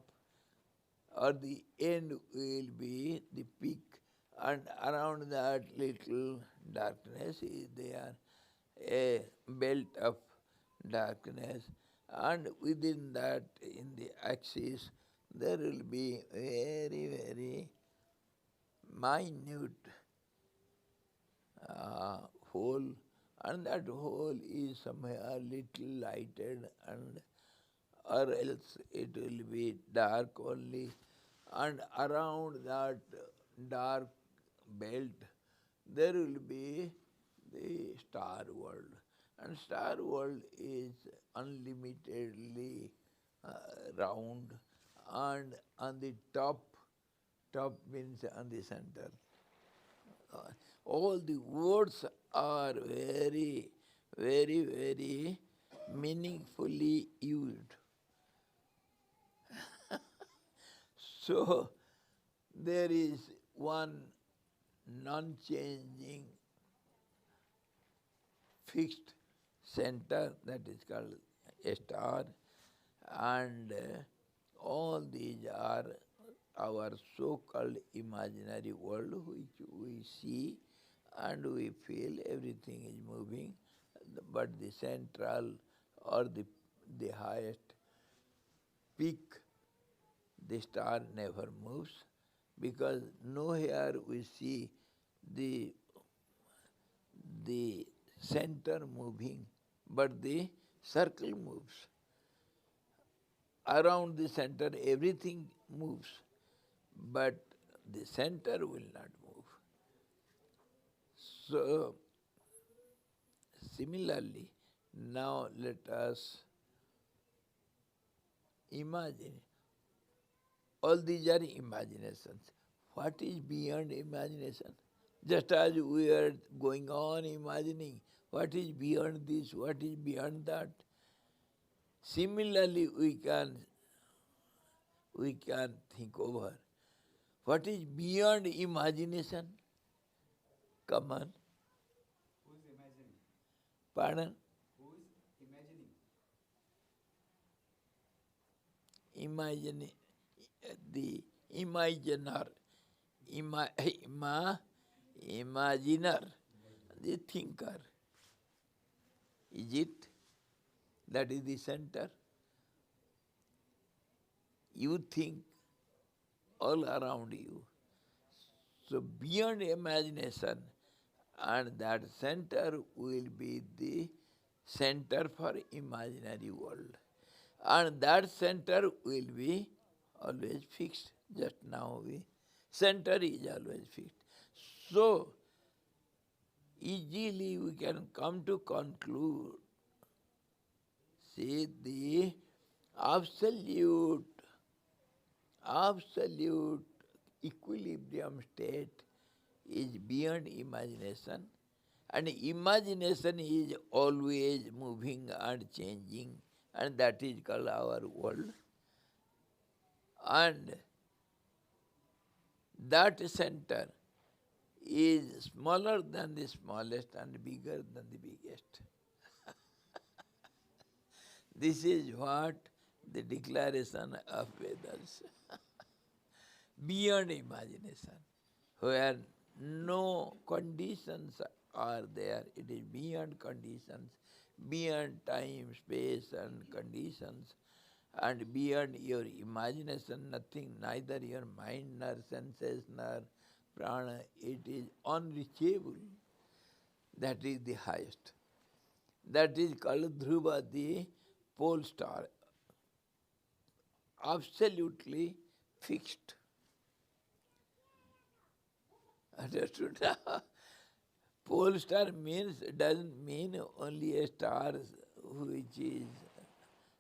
or the end will be the peak, and around that little darkness is there, a belt of darkness, and within that, in the axis, there will be very minute hole, and that hole is somewhere little lighted, and or else it will be dark only, and around that dark belt there will be the star world, and star world is unlimitedly round, and on the top means on the center. All the words are very, very, very meaningfully used. So there is one non-changing fixed center that is called a star, and all these are our so-called imaginary world which we see and we feel everything is moving, but the central or the highest peak, the star never moves, because nowhere we see the center moving, but the circle moves. Around the center everything moves, but the center will not move. So, similarly, now let us imagine. All these are imaginations. What is beyond imagination? Just as we are going on imagining, what is beyond this, what is beyond that? Similarly, we can think over what is beyond imagination. Come on. Who is imagining? Pardon? Who is imagining? Imagine the imaginer, imaginer, the thinker. Is it? That is the center. You think all around you. So beyond imagination, and that center will be the center for imaginary world. And that center will be always fixed. Just now center is always fixed. So easily we can come to conclude, see, the absolute equilibrium state is beyond imagination, and imagination is always moving and changing, and that is called our world. And that center is smaller than the smallest and bigger than the biggest. This is what the declaration of Vedas. Beyond imagination, where no conditions are there, it is beyond conditions, beyond time, space and conditions, and beyond your imagination, nothing, neither your mind nor senses nor prana, it is unreachable. That is the highest. That is called Dhruva, the pole star, absolutely fixed. Understood? Pole star doesn't mean only a star which is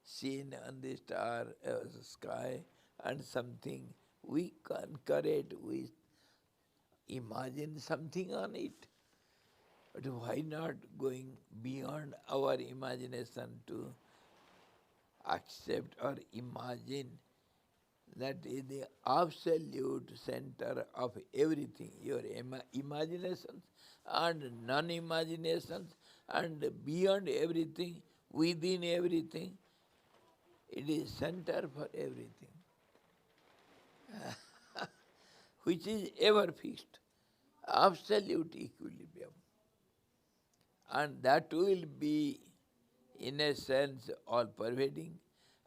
seen on the sky and something. We conquer it, we imagine something on it. But why not going beyond our imagination to accept or imagine that is the absolute center of everything, your imaginations and non-imaginations and beyond everything, within everything, it is center for everything, which is ever fixed, absolute equilibrium. And that will be, in a sense, all-pervading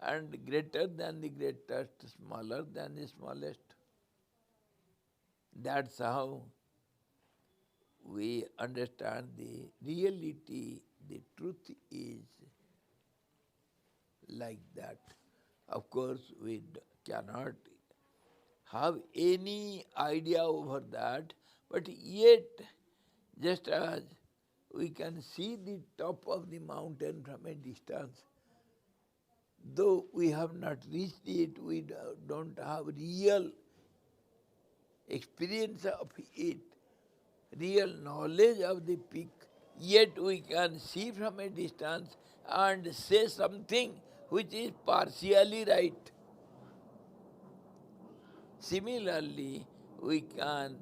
and greater than the greatest, smaller than the smallest. That's how we understand the reality, the truth is like that. Of course, we cannot have any idea over that, but yet, just as we can see the top of the mountain from a distance, though we have not reached it, we don't have real experience of it, real knowledge of the peak, yet we can see from a distance and say something which is partially right. Similarly, we can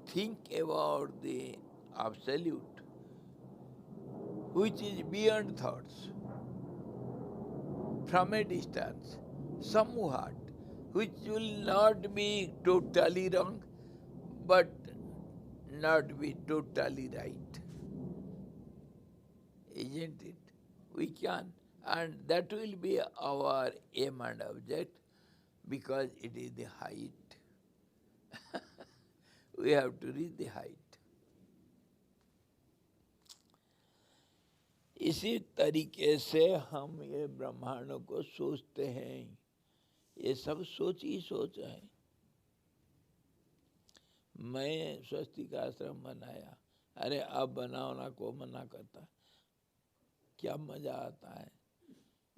think about the absolute, which is beyond thoughts, from a distance, somewhat, which will not be totally wrong, but not be totally right. Isn't it? We can. And that will be our aim and object, because it is the height. We have to reach the height. इसी तरीके से हम ये ब्रह्मांड को सोचते हैं, ये सब सोच ही सोच है। मैं स्वस्तिक आश्रम बनाया, अरे अब बनाओ ना, को मना करता, क्या मजा आता है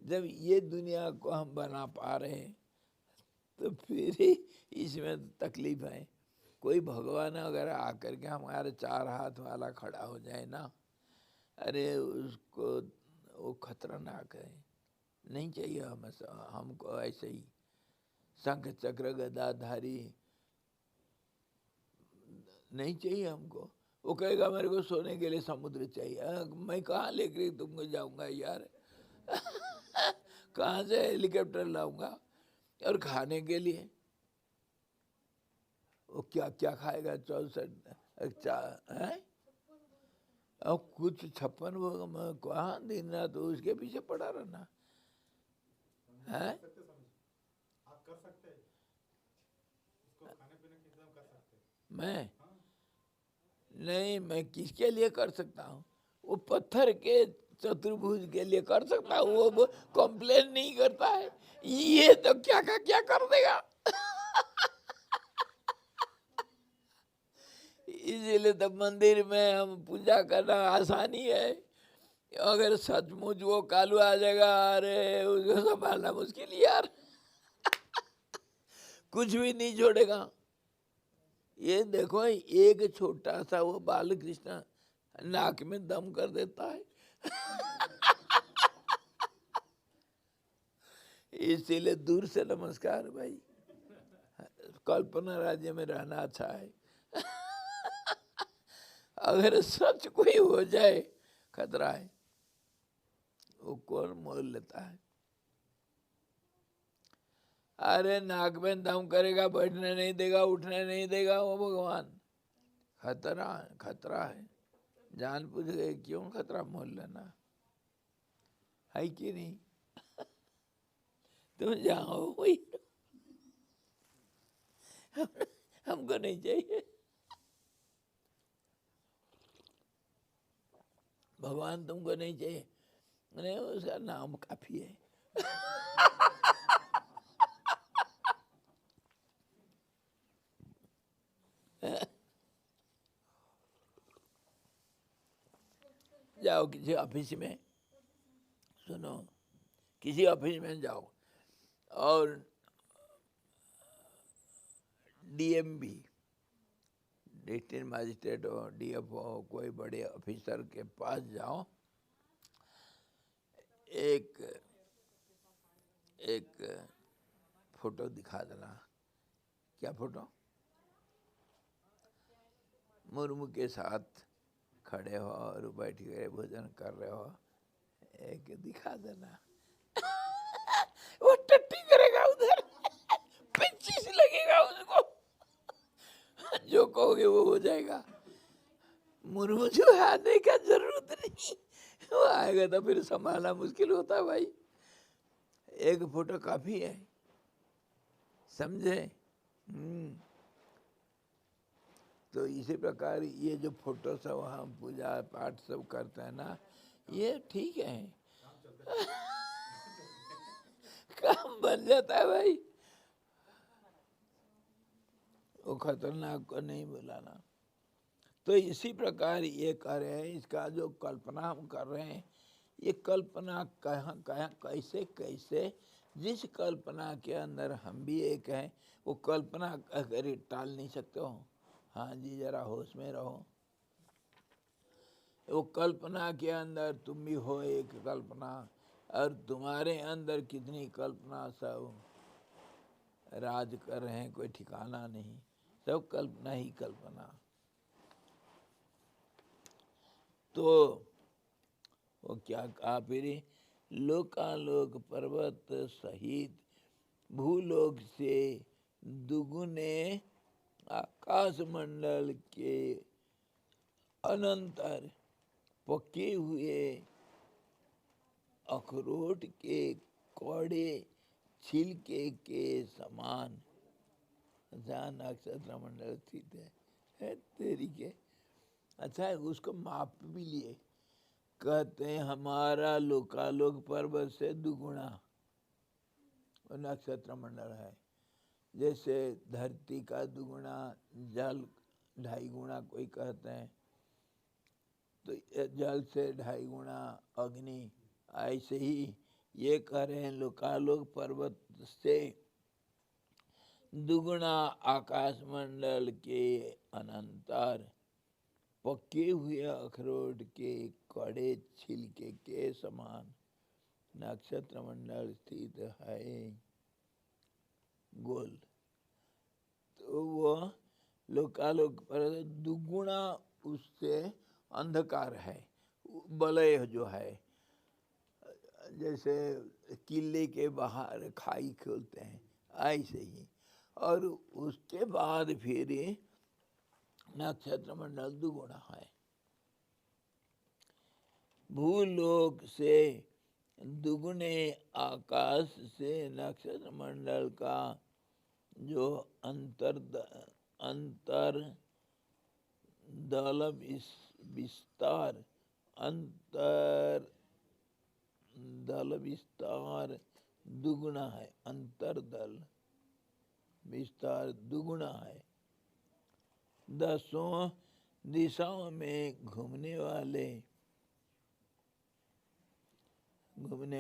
जब ये दुनिया को हम बना पा रहे हैं, तो फिर इसमें तकलीफ है। कोई भगवान अगर आकर के हमारे चार हाथ वाला खड़ा हो जाए ना, अरे उसको वो खतरनाक है, नहीं चाहिए हमको ऐसे ही शंख चक्र गदाधारी नहीं चाहिए हमको। वो कहेगा मेरे को सोने के लिए समुद्र चाहिए, मैं कहाँ लेकर तुमको जाऊंगा यार कहाँ से हेलीकॉप्टर लाऊंगा? और खाने के लिए वो क्या क्या खाएगा? 64 है और कुछ 56 वो कहाँ दिन रात तो उसके पीछे पड़ा रहना है। आप कर सकते हैं उसको, खाने पीने का इंतजाम कर सकते हैं। मैं नहीं, मैं किसके लिए कर सकता हूँ? वो पत्थर के चतुर्भुज के लिए कर सकता हूँ, वो कंप्लेन नहीं करता है। ये तो क्या का क्या कर देगा इसीलिए तो मंदिर में हम पूजा करना आसानी है। अगर सचमुच वो कालू आ जाएगा, अरे उसको संभालना मुश्किल यार कुछ भी नहीं छोड़ेगा। ये देखो, एक छोटा सा वो बालकृष्ण नाक में दम कर देता है इसीलिए दूर से नमस्कार भाई, कल्पना राज्य में रहना अच्छा है अगर सच कोई हो जाए खतरा है, वो कौन मोल लेता है? अरे नाक में दम करेगा, बैठने नहीं देगा, उठने नहीं देगा, वो भगवान। खतरा है, जान पूछ गए क्यों खतरा मोल लेना है कि नहीं? तुम जाओ वही हमको नहीं चाहिए। भगवान तुमको नहीं चाहिए, नहीं उसका नाम काफी है जाओ किसी ऑफिस में, सुनो, किसी ऑफिस में जाओ और डीएमबी, डिस्ट्रिक्ट मजिस्ट्रेट हो, डीएफओ, कोई बड़े ऑफिसर के पास जाओ, एक फोटो दिखा देना। क्या फोटो? मुर्मू के साथ खड़े हो और बैठ के भोजन कर रहे हो, एक दिखा देना वो टट्टी करेगा उधर 25 लगेगा उसको जो कहोगे वो हो जाएगा। मुर्मू जो आने का जरूरत नहीं, वो आएगा तो फिर संभालना मुश्किल होता है भाई। एक फोटो काफी है, समझे? तो इसी प्रकार ये जो फोटो सब हम पूजा पाठ सब करते हैं ना, ये ठीक है काम बन जाता है भाई, वो खतरनाक को नहीं बुलाना। तो इसी प्रकार ये कर रहे हैं, इसका जो कल्पना हम कर रहे हैं, ये कल्पना कहाँ कहाँ कैसे कैसे, जिस कल्पना के अंदर हम भी एक हैं, वो कल्पना अगर टाल नहीं सकते हो। हाँ जी, जरा होश में रहो। वो कल्पना के अंदर तुम भी हो एक कल्पना, और तुम्हारे अंदर कितनी कल्पना सब राज कर रहे हैं, कोई ठिकाना नहीं, सब कल्पना ही कल्पना। तो वो क्या कहा फिर, लोकालोक पर्वत सहित भूलोक से दुगुने आकाश मंडल के अनंतर पके हुए अखरोट के कौड़े छिलके के समान जहाँ नक्षत्र मंडल स्थित है तेरी के। अच्छा है, उसको माप भी लिए, कहते हैं हमारा लोकालोक पर्वत से दुगुना नक्षत्र मंडल है। जैसे धरती का दुगुना जल, 2.5 गुना कोई कहते हैं, तो जल से 2.5 गुना अग्नि, ऐसे ही ये कह रहे हैं लोकालोक पर्वत से दुगुना आकाश मंडल के अनंतर पके हुए अखरोट के कड़े छिलके के समान नक्षत्र मंडल स्थित है गोल। तो वो लोकालोक पर दुगुना उससे अंधकार है, वलय जो है, जैसे किले के बाहर खाई खोलते हैं ऐसे ही। और उसके बाद फिर नक्षत्र मंडल दुगुना है। भूलोक से दुगुने आकाश से नक्षत्र मंडल का जो अंतर दल विस्तार, अंतर दल विस्तार दुगुना है, अंतर दल विस्तार दुगुना है। 10 दिशाओं में घूमने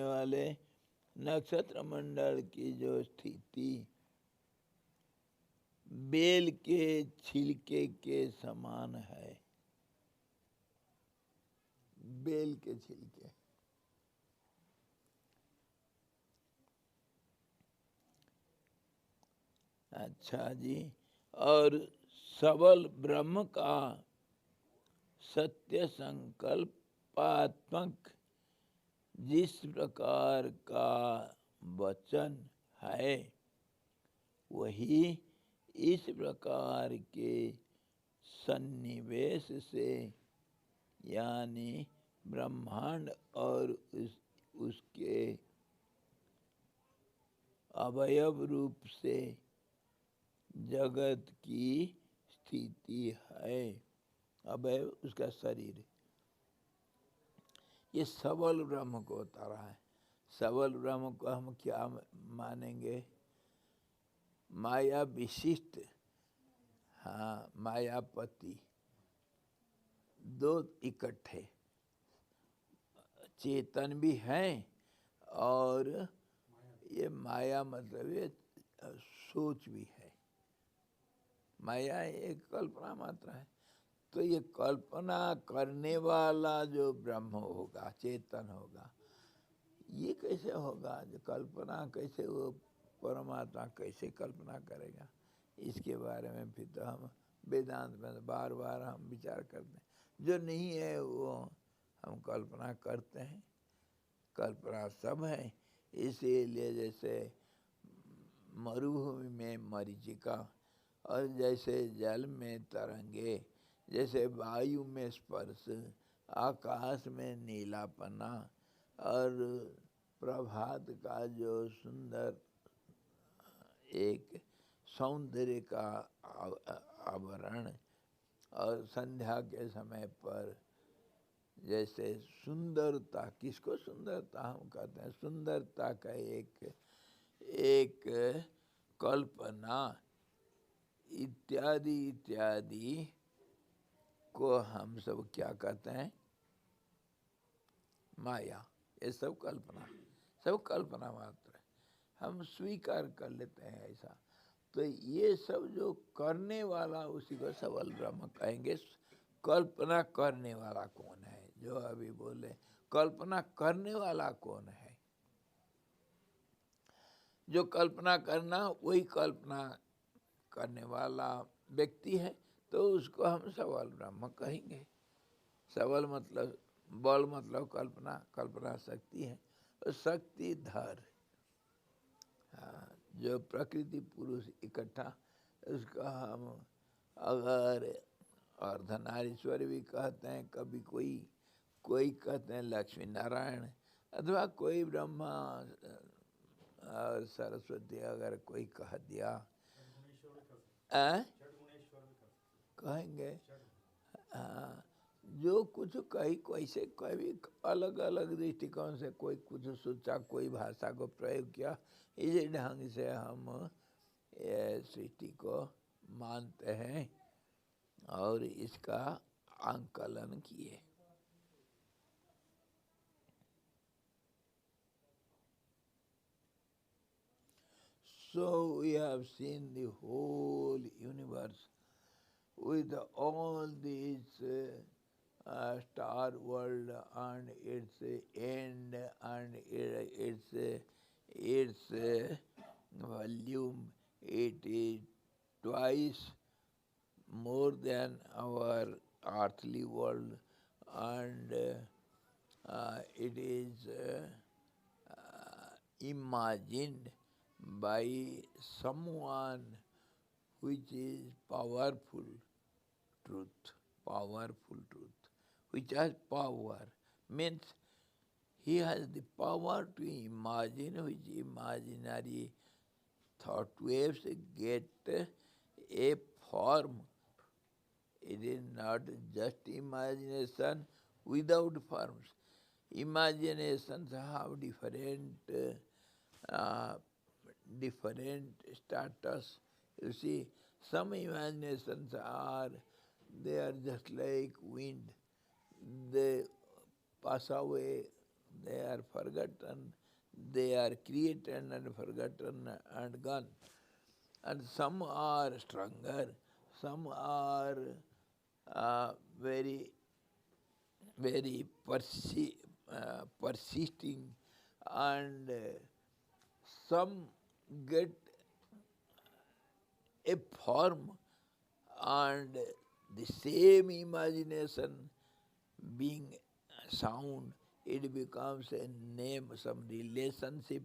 वाले नक्षत्र मंडल की जो स्थिति बेल के छिलके के समान है। बेल के छिलके, अच्छा जी। और सबल ब्रह्म का सत्य संकल्पात्मक जिस प्रकार का वचन है, वही इस प्रकार के सन्निवेश से, यानी ब्रह्मांड और उसके अवयव रूप से जगत की स्थिति है। अवयव उसका शरीर, ये सबल ब्रह्म को उतारा है। सबल ब्रह्म को हम क्या मानेंगे? माया विशिष्ट, हाँ, मायापति, 2 इकट्ठे, चेतन भी हैं और ये माया मतलब ये सोच भी है। माया एक कल्पना मात्र है। तो ये कल्पना करने वाला जो ब्रह्म होगा, चेतन होगा, ये कैसे होगा? जो कल्पना कैसे, वो परमात्मा कैसे कल्पना करेगा? इसके बारे में फिर तो हम वेदांत में बार बार हम विचार करते हैं। जो नहीं है वो हम कल्पना करते हैं। कल्पना सब है। इसीलिए जैसे मरुभूमि में मरीचिका, और जैसे जल में तरंगे, जैसे वायु में स्पर्श, आकाश में नीलापना, और प्रभात का जो सुंदर एक सौंदर्य का आवरण, और संध्या के समय पर जैसे सुंदरता, किसको सुंदरता हम कहते हैं? सुंदरता का एक कल्पना इत्यादि इत्यादि को हम सब क्या कहते हैं? माया, ये सब कल्पना मात्र है। हम स्वीकार कर लेते हैं ऐसा। तो ये सब जो करने वाला, उसी को सबल ब्रह्म कहेंगे। कल्पना करने वाला कौन है? जो अभी बोले, कल्पना करने वाला कौन है? जो कल्पना करना, वही कल्पना करने वाला व्यक्ति है, तो उसको हम सबल ब्रह्म कहेंगे। सबल मतलब बल, मतलब कल्पना, कल्पना शक्ति है। और शक्तिधर, हाँ, जो प्रकृति पुरुष इकट्ठा, उसका हम अगर अर्धनारीश्वर भी कहते हैं, कभी कोई कहते हैं लक्ष्मी नारायण, अथवा कोई ब्रह्मा और सरस्वती अगर कोई कह दिया, कहेंगे। हाँ, जो कुछ कही, कैसे कभी अलग अलग दृष्टिकोण से कोई कुछ सोचा, कोई भाषा को प्रयोग किया, इसी ढंग से हम ये सृष्टि को मानते हैं और इसका आंकलन किए। So we have seen the whole universe with all these star world and its end and its volume. It is twice more than our earthly world, and it is imagined by someone which is powerful truth, which has power, means he has the power to imagine, which imaginary thought waves get a form. It is not just imagination without forms. Imaginations have different status. You see, some imaginations they are just like wind. They pass away, they are forgotten, they are created and forgotten and gone. And some are stronger, some are very persisting, and some get a form, and the same imagination being sound, it becomes a name, some relationship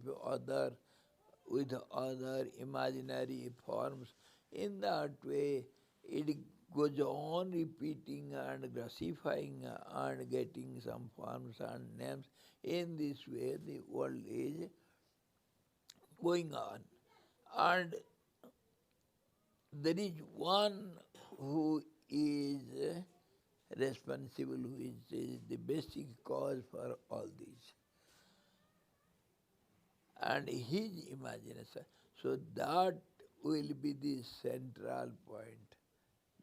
with other imaginary forms. In that way, it goes on repeating and grossifying and getting some forms and names. In this way, the world is going on. And there is one who is responsible, who is the basic cause for all this, and his imagination. So that will be the central point,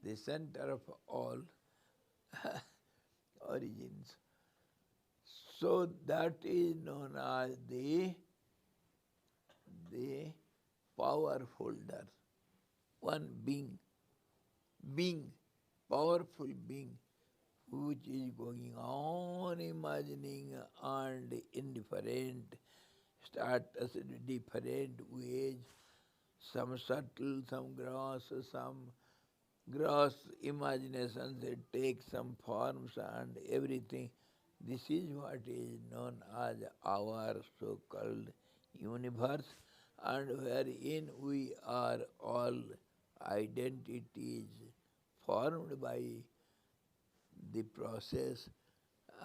the center of all origins. So that is known as the power holder. One being, powerful being, which is going on imagining and in different status, different ways, some subtle, some gross imaginations, they take some forms and everything. This is what is known as our so-called universe, and wherein we are all identities formed by the process,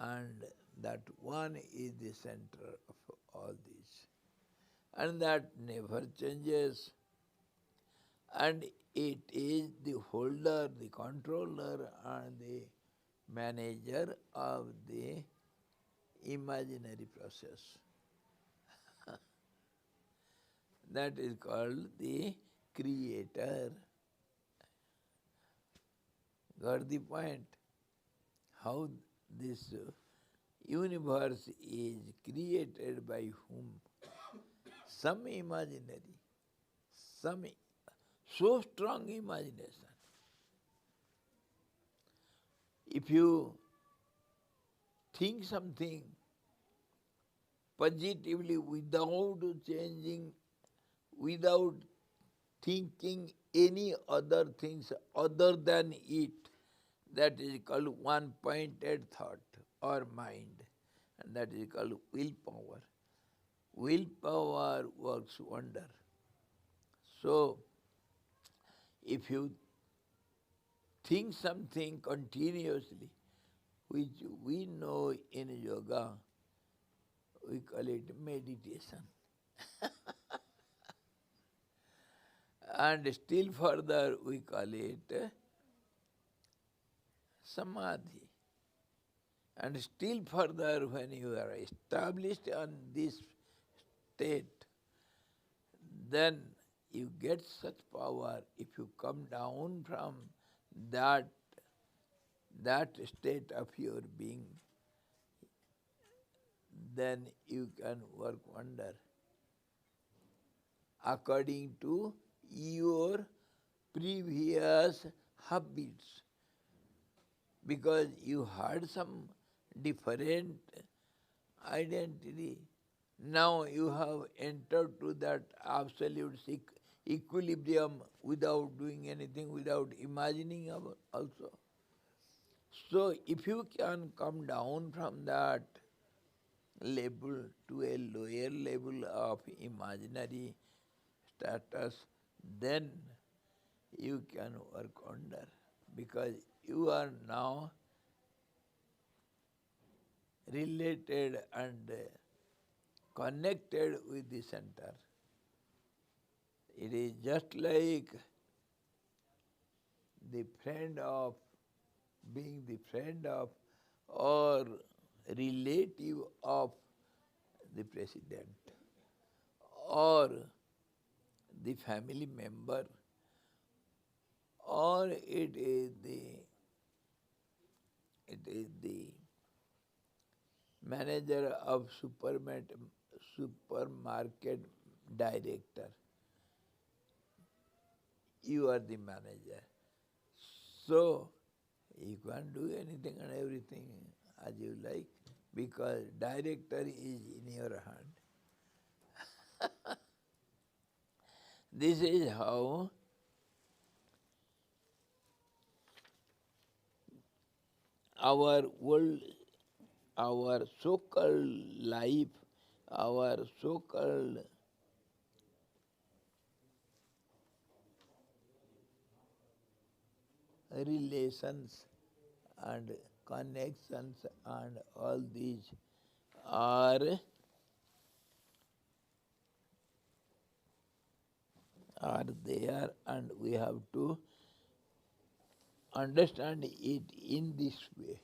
and that one is the center of all this. And that never changes. And it is the holder, the controller, and the manager of the imaginary process. That is called the creator. Got the point? How this universe is created by whom? Some imaginary, some so strong imagination. If you think something positively without changing, without thinking any other things other than it, that is called one-pointed thought or mind, and that is called willpower. Willpower works wonder. So, if you think something continuously, which we know in yoga, we call it meditation. And still further, we call it samadhi. And still further, when you are established on this state, then you get such power. If you come down from that state of your being, then you can work wonder according to your previous habits. Because you had some different identity. Now you have entered to that absolute equilibrium without doing anything, without imagining also. So if you can come down from that level to a lower level of imaginary status, then you can work wonder, because you are now related and connected with the center. It is just like the friend of, being the friend of or relative of the president, or the family member, or it is the manager of supermarket director. You are the manager. So you can't do anything and everything as you like, because director is in your hand. This is how our world, our so-called life, our so-called relations and connections and all these are there, and we have to understand it in this way.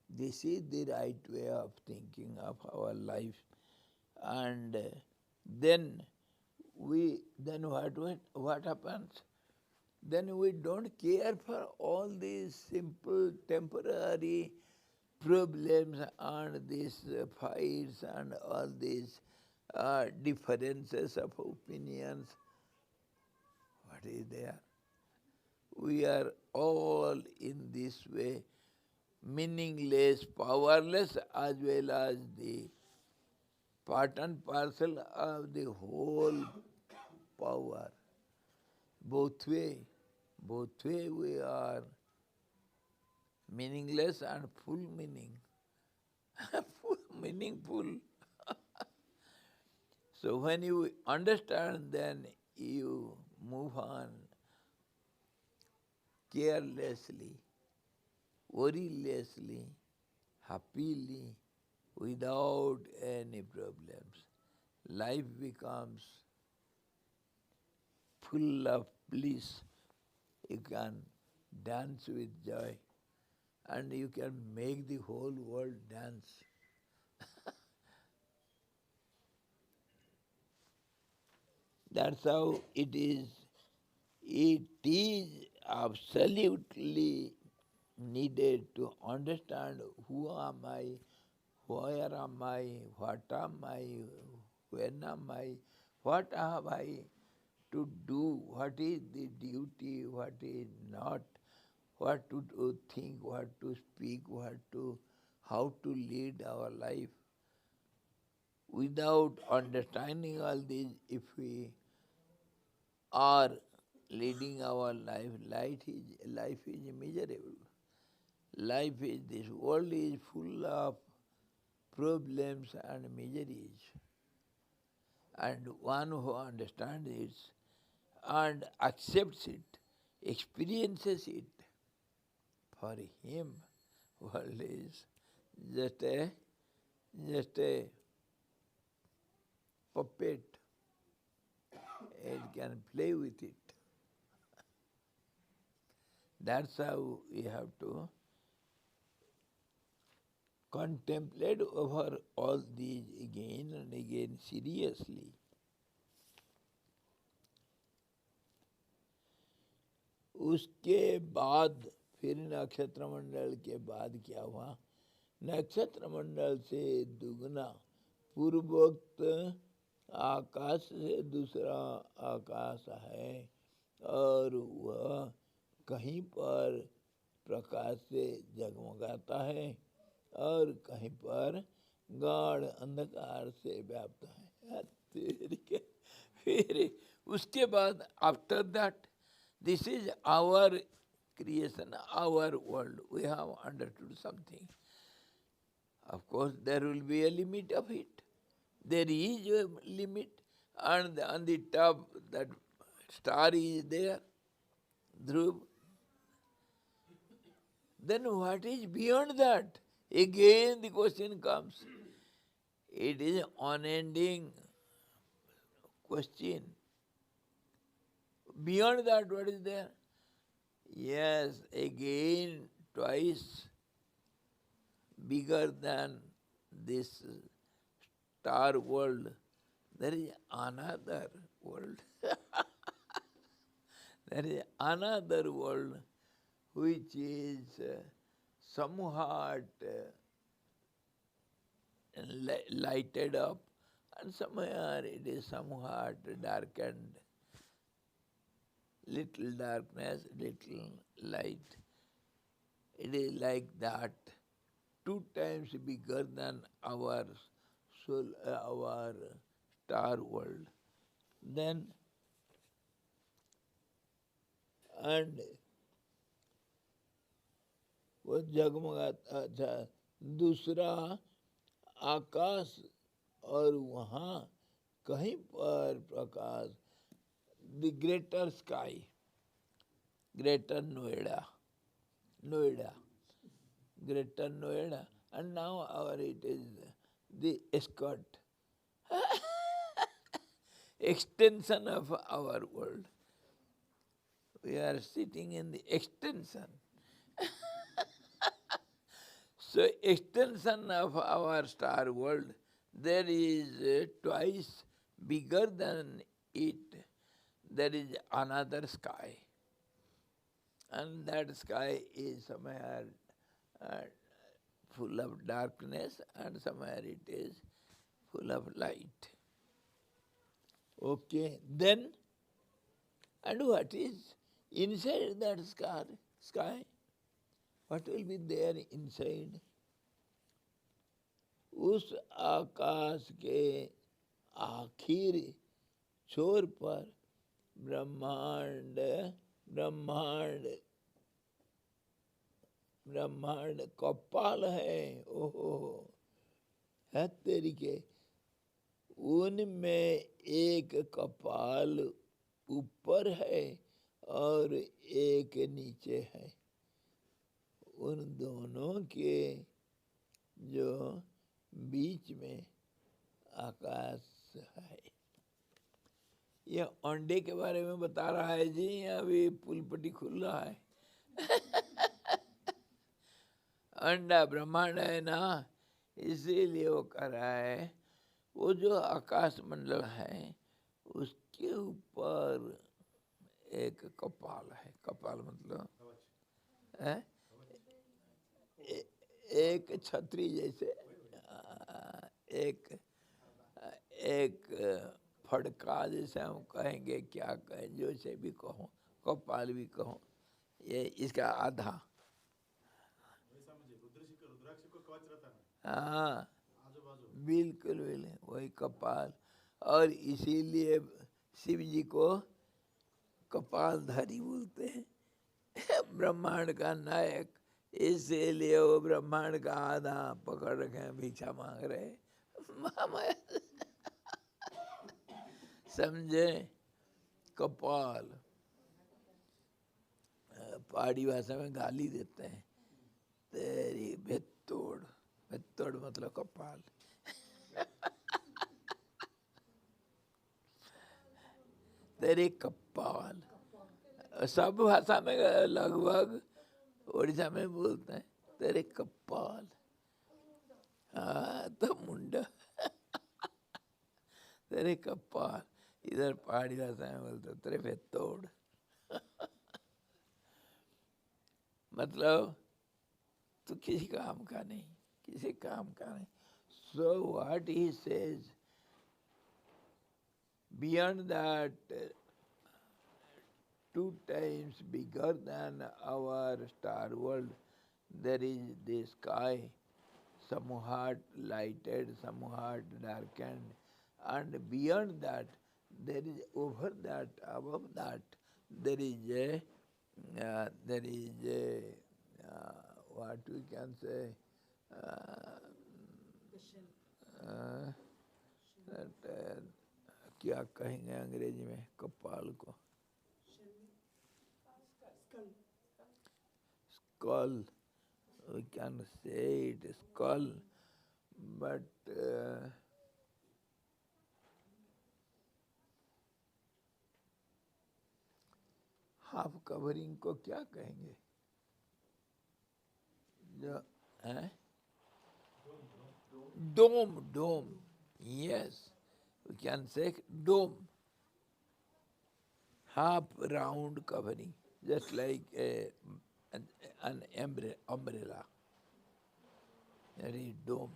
This is the right way of thinking of our life. And then what happens? Then we don't care for all these simple temporary problems and these fights and all these differences of opinions. What is there? We are all in this way meaningless, powerless, as well as the part and parcel of the whole power. Both way we are meaningless and full meaning. Full meaningful. So when you understand, then you move on carelessly, worrylessly, happily, without any problems. Life becomes full of bliss. You can dance with joy, and you can make the whole world dance. That's how it is. It is absolutely needed to understand who am I, where am I, what am I, when am I, what have I to do, what is the duty, what is not, what to do, think, what to speak, how to lead our life. Without understanding all this, if we are leading our life, life is miserable. Life is, this world is full of problems and miseries. And one who understands it and accepts it, experiences it, for him, world is just a puppet. It can play with it. That's how we have to contemplate over all these again and again seriously. उसके बाद फिर नक्षत्र मंडल के बाद क्या हुआ? नक्षत्र मंडल से दुगना पूर्वोक्त आकाश से दूसरा आकाश है और वह कहीं पर प्रकाश से जगमगाता है और कहीं पर गाढ़ अंधकार से व्याप्त है। फिर उसके बाद after that, this is our creation, our world. We have understood something. Of course, there will be a limit of it. There is a limit, and on the top that star is there, Dhruv. Then what is beyond that? Again the question comes. It is unending question. Beyond that, what is there? Yes, again, twice bigger than this star world, there is another world. There is another world which is somewhat lighted up, and somewhere it is somewhat darkened. Little darkness, little light. It is like that, 2 times bigger than our soul, our star world. Then, and वो जगमगाता, अच्छा, दूसरा आकाश और वहाँ कहीं पर प्रकाश, the greater sky, greater Noida, greater Noida, and now it is the escort, extension of our world. We are sitting in the extension. So extension of our star world, there is twice bigger than it. There is another sky, and that sky is somewhere full of darkness, and somewhere it is full of light. Okay, then, and what is inside that sky? What will be there inside? उस आकाश के आखिरी छोर पर ब्रह्मांड कपाल है। ओहो, है तेरी के, उनमें एक कपाल ऊपर है और एक नीचे है। उन दोनों के जो बीच में आकाश है। यह अंडे के बारे में बता रहा है जी, अभी पुलपट्टी खुल रहा है। अंडा ब्रह्मांड है ना, इसीलिए वो कह रहा है वो जो आकाश मंडल है उसके ऊपर एक कपाल है। कपाल मतलब है एक छतरी जैसे, एक एक फड़का, जैसे हम कहेंगे, क्या कहें, जो से भी कहो, कपाल भी कहो, ये इसका आधा। वैसा मुझे रुद्राक्ष को कवच रहता है हाँ आजू बाजू। बिल्कुल बिल्कुल वही कपाल। और इसीलिए शिव जी को कपालधारी बोलते हैं, ब्रह्मांड का नायक। इसीलिए वो ब्रह्मांड का आधा पकड़ रखे हैं, भिक्षा मांग रहे मामा। समझे? कपाल पहाड़ी भाषा में गाली देते हैं, तेरी भित्तोड़। भित्तोड़ मतलब कपाल। तेरे कपाल सब भाषा में लगभग उड़ीसा में बोलते हैं, तेरे कपाल। हाँ तो मुंडा। तेरे कपाल, इधर पहाड़ी भाषा में बोलते हैं, तेरे भित्तोड़। मतलब तो किसी काम का नहीं, किसी काम का नहीं। So what he says, beyond that, 2 times bigger than our star world, there is the sky, somewhat lighted, somewhat darkened, and beyond that, there is over that, above that, there is a, what we can say, that, क्या कहेंगे अंग्रेजी में कपाल को? Skull. We can say it skull, but half covering को क्या कहेंगे? जो है डोम, डोम, yes, we can say dome, half round covering, just like an umbrella. That is dome.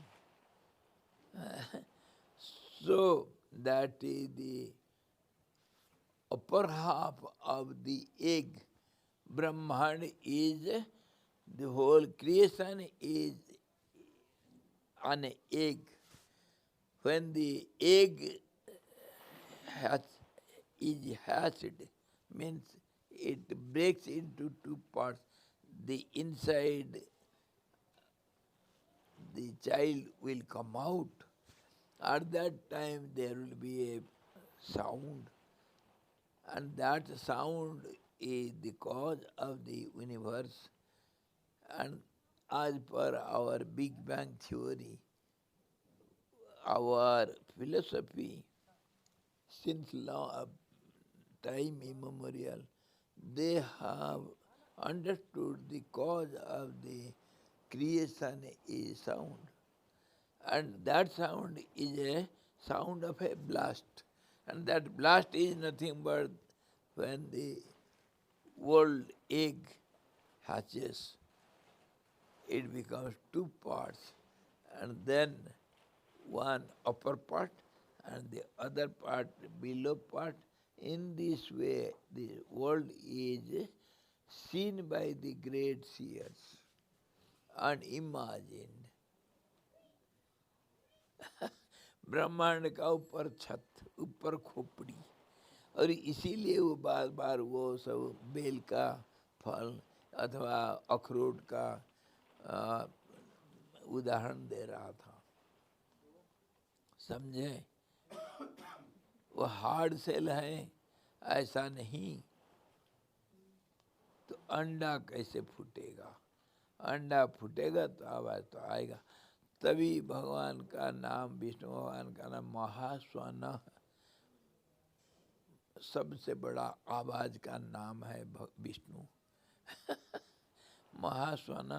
So that is the upper half of the egg. Brahman is, the whole creation is an egg. When the egg is hatched, means it breaks into 2 parts. The inside, the child will come out. At that time there will be a sound, and that sound is the cause of the universe. And as per our Big Bang theory, our philosophy, since long time immemorial, they have understood the cause of the creation is sound. And that sound is a sound of a blast. And that blast is nothing but when the world egg hatches, it becomes 2 parts, and then one upper part and the other part, below part. In this way, the world is seen by the great seers and imagined. ब्रह्मांड का ऊपर छत, ऊपर खोपड़ी, और इसीलिए वो बार बार वो सब बेल का फल अथवा अखरोट का उदाहरण दे रहा था। समझे? वो हार्ड सेल है ऐसा नहीं। तो अंडा कैसे फूटेगा? अंडा फूटेगा तो आवाज तो आएगा। तभी भगवान का नाम, विष्णु भगवान का नाम महास्वन, सबसे बड़ा आवाज का नाम है विष्णु। महास्वन।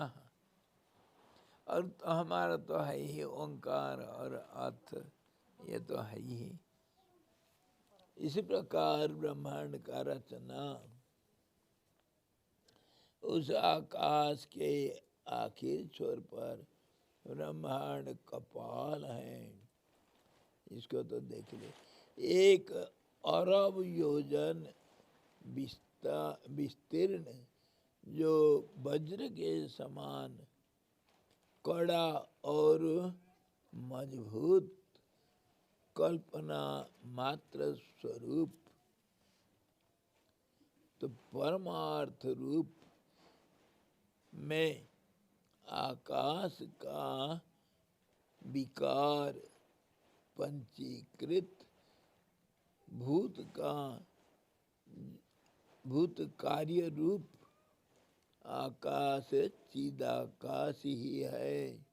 और तो हमारा तो है ही ओंकार और अर्थ, ये तो है ही। इसी प्रकार ब्रह्मांड का रचना उस आकाश के आखिर छोर पर ब्रह्मांड कपाल है, इसको तो देख ले। 1 अरब योजन विस्तीर्ण, जो वज्र के समान कड़ा और मजबूत कल्पना मात्र स्वरूप, तो परमार्थ रूप में आकाश का विकार पंचीकृत भूत कार्य रूप आकाश चिदाकाश ही है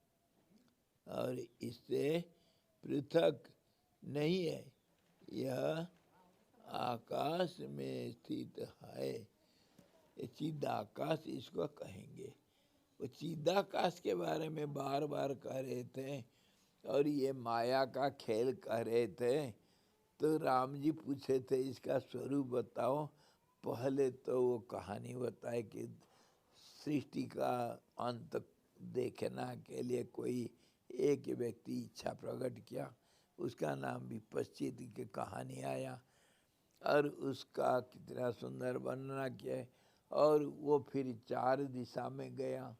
और इससे पृथक नहीं है। यह आकाश में स्थित है, ये चिदाकाश इसको कहेंगे। वो चिदाकाश के बारे में बार बार कह रहे थे और ये माया का खेल कह रहे थे। तो राम जी पूछे थे इसका स्वरूप बताओ। पहले तो वो कहानी बताए कि सृष्टि का अंत देखना के लिए कोई एक व्यक्ति इच्छा प्रकट किया, उसका नाम विपश्चित की कहानी आया और उसका कितना सुंदर वर्णना किया और वो फिर 4 दिशा में गया।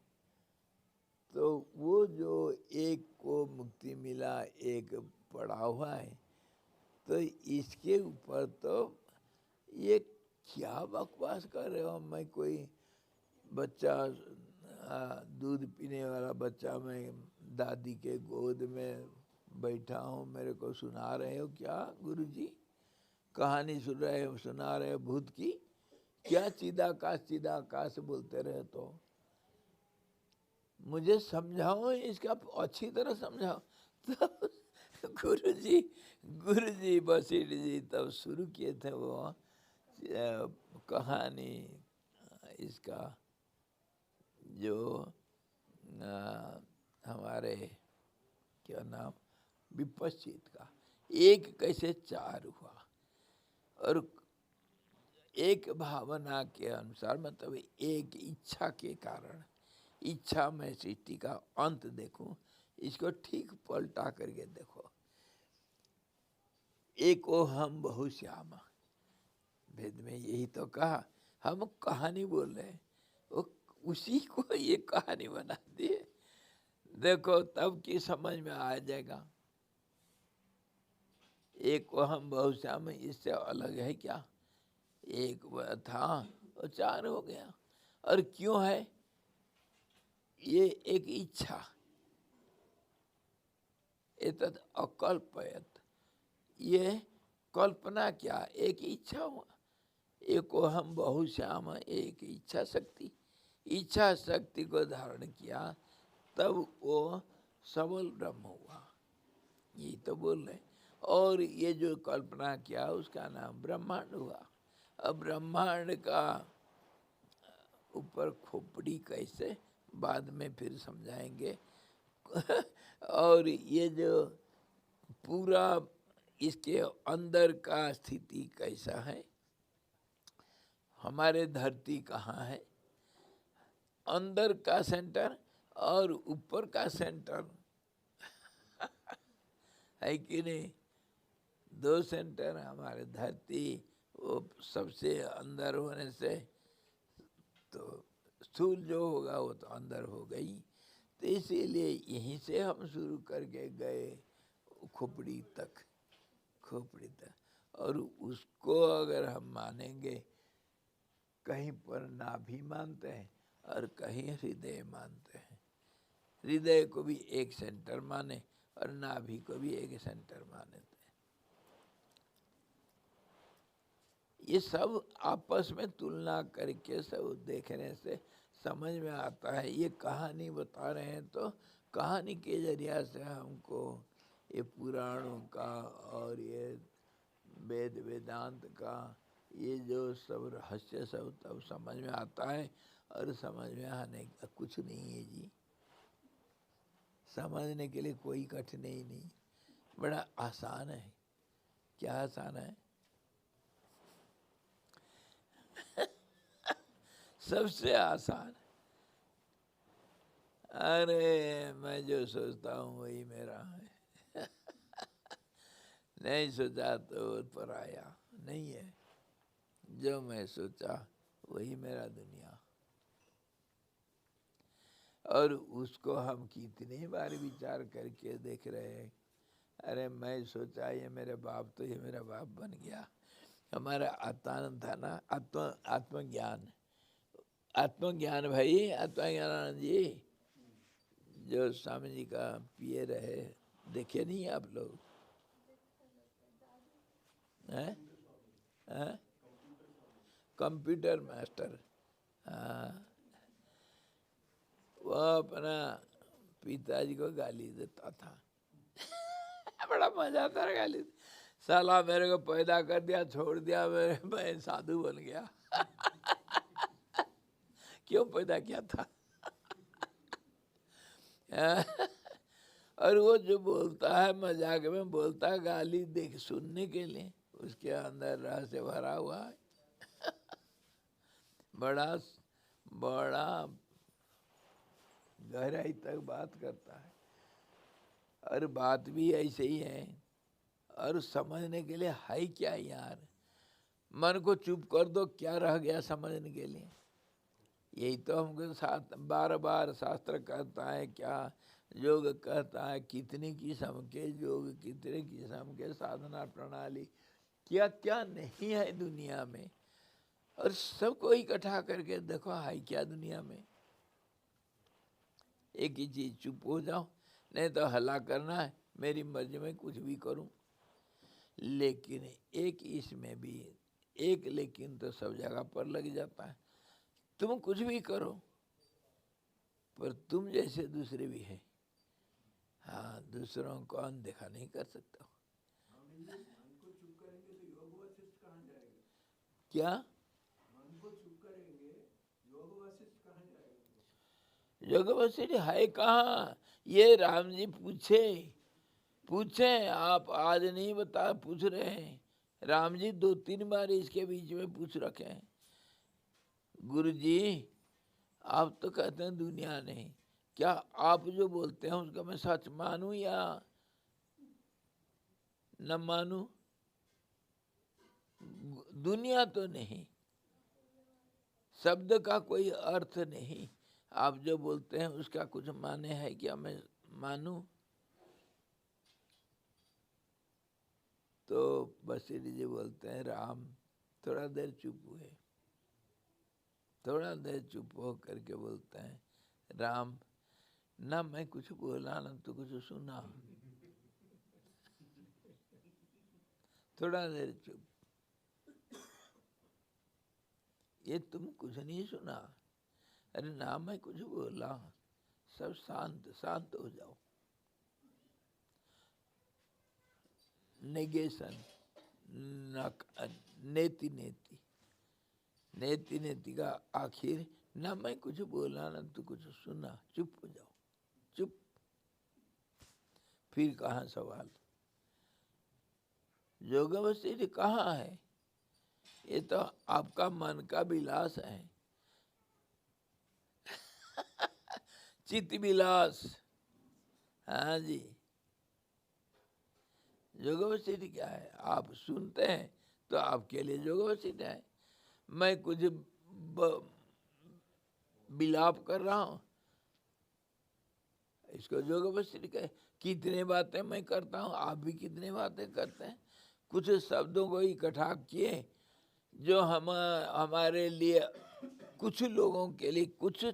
तो वो जो एक को मुक्ति मिला, एक पड़ा हुआ है, तो इसके ऊपर तो ये क्या बकवास कर रहे हो। मैं कोई बच्चा, दूध पीने वाला बच्चा, मैं दादी के गोद में बैठा हूँ, मेरे को सुना रहे हो क्या गुरुजी? कहानी सुना रहे हो भूत की? क्या चिदाकाश चिदाकाश बोलते रहे? तो मुझे समझाओ, इसका अच्छी तरह समझाओ। तो गुरुजी वशिष्ठ जी तब शुरू किए थे वो कहानी, इसका जो हमारे क्या नाम, विपश्चित का। 1 कैसे 4 हुआ और एक भावना के अनुसार, मतलब एक इच्छा के कारण, इच्छा में सृष्टि का अंत देखूं, इसको ठीक पलटा करके देखो। एको हम बहुश्यामा, वेद में यही तो कहा। हम कहानी बोल रहे हैं, वो उसी को ये कहानी बना दिए। देखो तब की समझ में आ जाएगा। एक हम बहुश्याम, इससे अलग है क्या? एक था और 4 हो गया। और क्यों है? ये एक इच्छा, एतद अकल्पयत, ये कल्पना क्या? एक इच्छा हुआ। एको हम बहुश्याम, एक इच्छा शक्ति, इच्छा शक्ति को धारण किया, तब वो सबल ब्रह्म हुआ, यही तो बोल रहे। और ये जो कल्पना किया उसका नाम ब्रह्मांड हुआ। अब ब्रह्मांड का ऊपर खोपड़ी कैसे, बाद में फिर समझाएंगे। और ये जो पूरा इसके अंदर का स्थिति कैसा है, हमारे धरती कहाँ है, अंदर का सेंटर और ऊपर का सेंटर है कि नहीं? 2 सेंटर हमारे धरती, वो सबसे अंदर होने से तो स्थूल जो होगा वो तो अंदर हो गई। तो इसीलिए यहीं से हम शुरू करके गए खोपड़ी तक, और उसको अगर हम मानेंगे, कहीं पर नाभि मानते हैं और कहीं हृदय मानते हैं। हृदय को भी एक सेंटर माने और नाभि को भी एक सेंटर माने थे। ये सब आपस में तुलना करके सब देखने से समझ में आता है। ये कहानी बता रहे हैं तो कहानी के जरिया से हमको ये पुराणों का और ये वेद वेदांत का ये जो सब रहस्य सब तब समझ में आता है। और समझ में आने का कुछ नहीं है जी, समझने के लिए कोई कठिनाई नहीं, बड़ा आसान है। क्या आसान है? सबसे आसान। अरे मैं जो सोचता हूँ वही मेरा है। नहीं सोचा तो पराया नहीं है। जो मैं सोचा वही मेरा दुनिया। और उसको हम कितनी बार विचार करके देख रहे हैं। अरे मैं सोचा ये मेरे बाप, तो ये मेरा बाप बन गया। हमारा आत्मानंद था ना, आत्मज्ञान। आत्मज्ञान भाई, आत्मज्ञानानंद जी जो स्वामी जी का पिए रहे, देखे नहीं आप लोग हैं? हैं? Computer master. हाँ, वो अपना पिताजी को गाली देता था। बड़ा मजा आता है गाली। साला मेरे को पैदा कर दिया, छोड़ दिया, मैं साधु बन गया। क्यों पैदा किया था? और वो जो बोलता है मजाक में बोलता है, गाली देख सुनने के लिए, उसके अंदर रहस्य भरा हुआ है। बड़ा बड़ा गहराई तक बात करता है। और बात भी ऐसे ही है। और समझने के लिए है क्या यार? मन को चुप कर दो, क्या रह गया समझने के लिए? यही तो हमको साथ बार बार शास्त्र कहता है, क्या योग कहता है, कितनी किस्म के योग, कितने किस्म के साधना प्रणाली, क्या क्या नहीं है दुनिया में। और सबको इकट्ठा करके देखो है क्या दुनिया में। एक ही चीज, चुप हो जाओ, नहीं तो हल्ला करना है, मेरी मर्जी में कुछ भी करूं। लेकिन एक इसमें भी एक लेकिन तो सब जगह पर लग जाता है। तुम कुछ भी करो पर तुम जैसे दूसरे भी हैं। हाँ, दूसरों को अनदेखा नहीं कर सकता। क्या योग वशिष्ठ है कहाँ? ये राम जी पूछे आप आज नहीं बता, पूछ रहे हैं। राम जी 2-3 बार इसके बीच में पूछ रखे हैं। गुरु जी आप तो कहते हैं दुनिया नहीं, क्या आप जो बोलते हैं उसका मैं सच मानूं या न मानूं? दुनिया तो नहीं, शब्द का कोई अर्थ नहीं। आप जो बोलते हैं उसका कुछ माने है क्या मैं मानूं? तो वशिष्ठ जी बोलते हैं, राम थोड़ा देर चुप हुए। थोड़ा देर चुप हो करके बोलते हैं, राम ना मैं कुछ बोला ना तो कुछ सुना। थोड़ा देर चुप, ये तुम कुछ नहीं सुना। अरे ना मैं कुछ बोला, सब शांत शांत हो जाओ। नेगेशन, नेति नेति, नेति नेति का आखिर, ना मैं कुछ बोला ना तो कुछ सुना, चुप हो जाओ, चुप। फिर कहाँ सवाल? योग वशिष्ठ कहाँ है? ये तो आपका मन का विलास है। चित्त विलास। हाँ जी, योग वशिष्ठ क्या है? आप सुनते हैं तो आपके लिए योग वशिष्ठ है। मैं कुछ विलाप कर रहा हूँ, इसको योग वशिष्ठ कहे। कितने बातें मैं करता हूँ, आप भी कितने बातें करते हैं। कुछ शब्दों को इकट्ठा किए जो हमारे लिए, कुछ लोगों के लिए, कुछ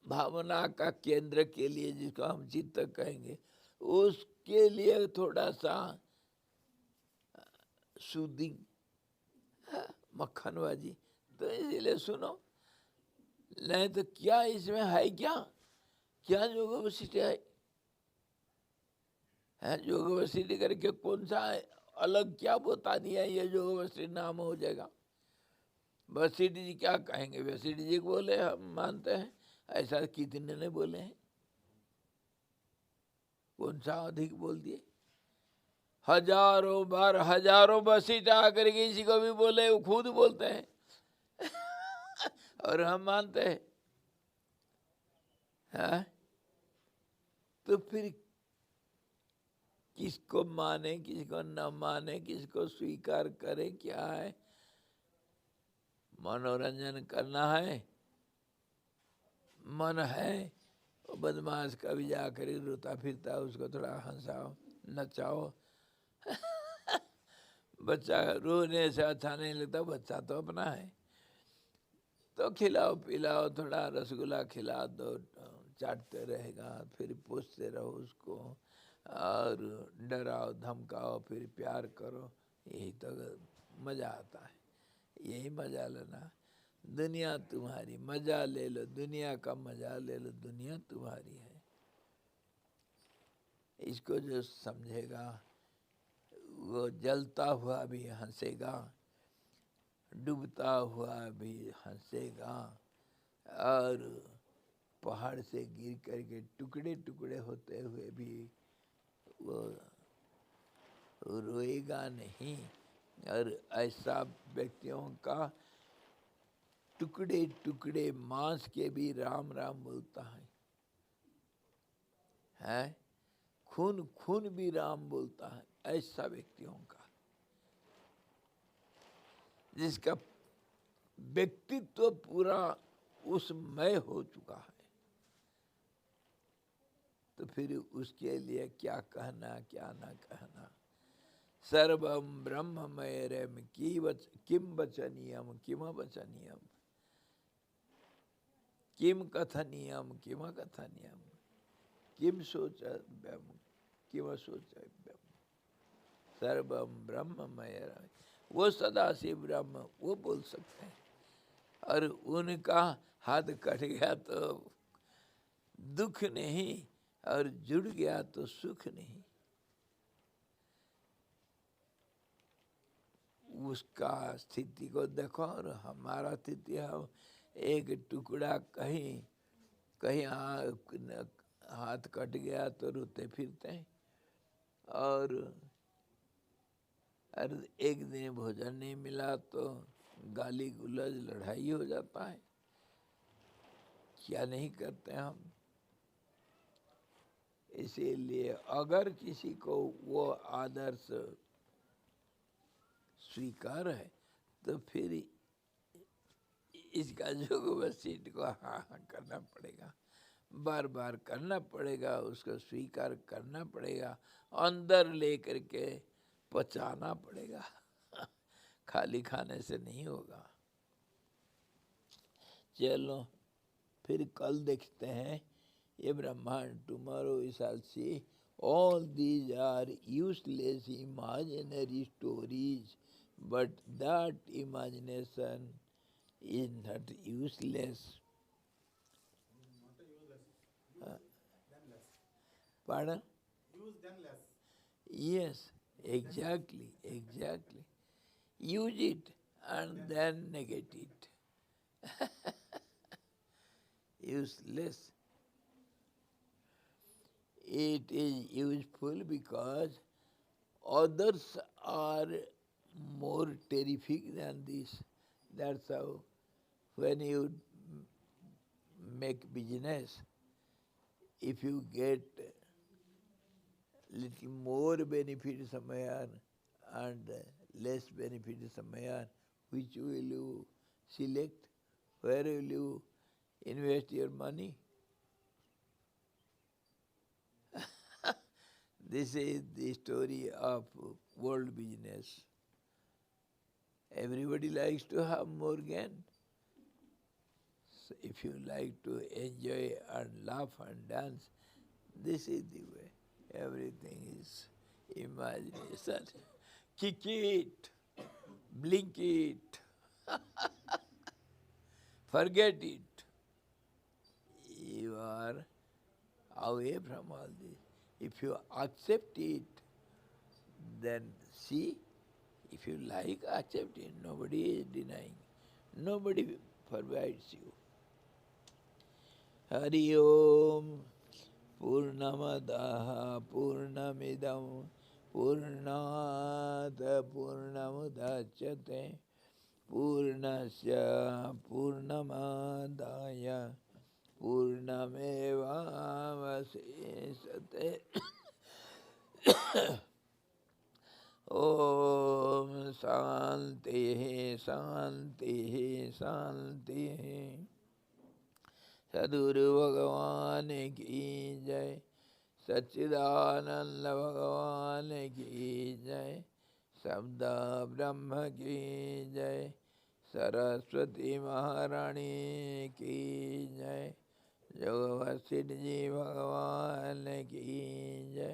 भावना का केंद्र के लिए, जिसको हम चित्त कहेंगे, उसके लिए थोड़ा सा सूदिंग, मक्खनबाजी। तो इसलिए सुनो, नहीं तो क्या इसमें है क्या? क्या योग वशिष्ठ है? योग वशिष्ठ करके कौन सा अलग क्या बता दिया ये योग वशिष्ठ नाम हो जाएगा? वशिष्ठ जी क्या कहेंगे? वशिष्ठ जी को बोले हम मानते हैं, ऐसा कितने ने बोले हैं? कौन सा अधिक बोल दिए? हजारों बार हजारों वशिष्ठ आकर के किसी को भी बोले, वो खुद बोलते हैं। और हम मानते हैं। है? तो फिर किसको माने, किसको न माने, किसको स्वीकार करे, क्या है? मनोरंजन करना है, मन है, वो बदमाश कभी जाकर रोता फिरता, उसको थोड़ा हंसाओ नचाओ। बच्चा रोने से अच्छा नहीं लगता, बच्चा तो अपना है, तो खिलाओ पिलाओ, थोड़ा रसगुल्ला खिला दो, चाटते रहेगा, फिर पूछते रहो उसको, और डराओ धमकाओ, फिर प्यार करो, यही तो मज़ा आता है, यही मज़ा लेना। दुनिया तुम्हारी, मज़ा ले लो, दुनिया का मज़ा ले लो, दुनिया तुम्हारी है। इसको जो समझेगा वो जलता हुआ भी हंसेगा, डूबता हुआ भी हंसेगा, और पहाड़ से गिर करके टुकड़े टुकड़े होते हुए भी वो रोएगा नहीं। और ऐसा व्यक्तियों का टुकड़े टुकड़े मांस के भी राम राम बोलता है? खून खून भी राम बोलता है, ऐसा व्यक्तियों का, जिसका व्यक्तित्व पूरा उसमय हो चुका है। तो फिर उसके लिए क्या कहना, क्या ना कहना। सर्वम ब्रह्ममय रम किम वचनीयम किम वचनीयम, किम कथनीयम किम कथनीयम, किम सोचव्यम किम सोचव्यम। सर्वम ब्रह्ममय रम, वो सदाशिव ब्रह्म, वो बोल सकते हैं। और उनका हाथ कट गया तो दुख नहीं, और जुड़ गया तो सुख नहीं। उसका स्थिति को देखो, और हमारा स्थिति है, एक टुकड़ा कहीं कहीं हाथ कट गया तो रोते फिरते हैं, और एक दिन भोजन नहीं मिला तो गाली गुलज लड़ाई हो जाता है। क्या नहीं करते हम? इसीलिए अगर किसी को वो आदर्श स्वीकार है तो फिर इसका जो वसीट को हाँ हाँ करना पड़ेगा, बार बार करना पड़ेगा, उसको स्वीकार करना पड़ेगा, अंदर लेकर के पचाना पड़ेगा। खाली खाने से नहीं होगा। चलो फिर कल देखते हैं ये ब्रह्मांड। Tomorrow we shall see all these are useless imaginary stories, but that imagination is not useless. Not a useless. Then less. Pardon? Use then less. Yes, exactly, exactly. Use it and then negate it. Useless. It is useful because others are more terrific than this. That's how when you make business, if you get little more benefit somewhere and less benefit somewhere, which will you select? Where will you invest your money? This is the story of world business. Everybody likes to have more gain. So if you like to enjoy and laugh and dance, this is the way. Everything is imagination. Kick it, blink it, forget it. You are away from all this. If you accept it, then see, if you like, accept it. Nobody is denying. Nobody forbids you. Hari Om Purnamadaha Purnamidam Purnat Purnamudachyate Purnasya Purnamadaya पूर्णमेवावशिष्यते। ओम शांति शांति शांति। सद्गुरु भगवान की जय। सच्चिदानंद भगवान की जय। शब्द ब्रह्म की जय। सरस्वती महारानी की जय। जोग वशिष्ठ जी भगवान की जय।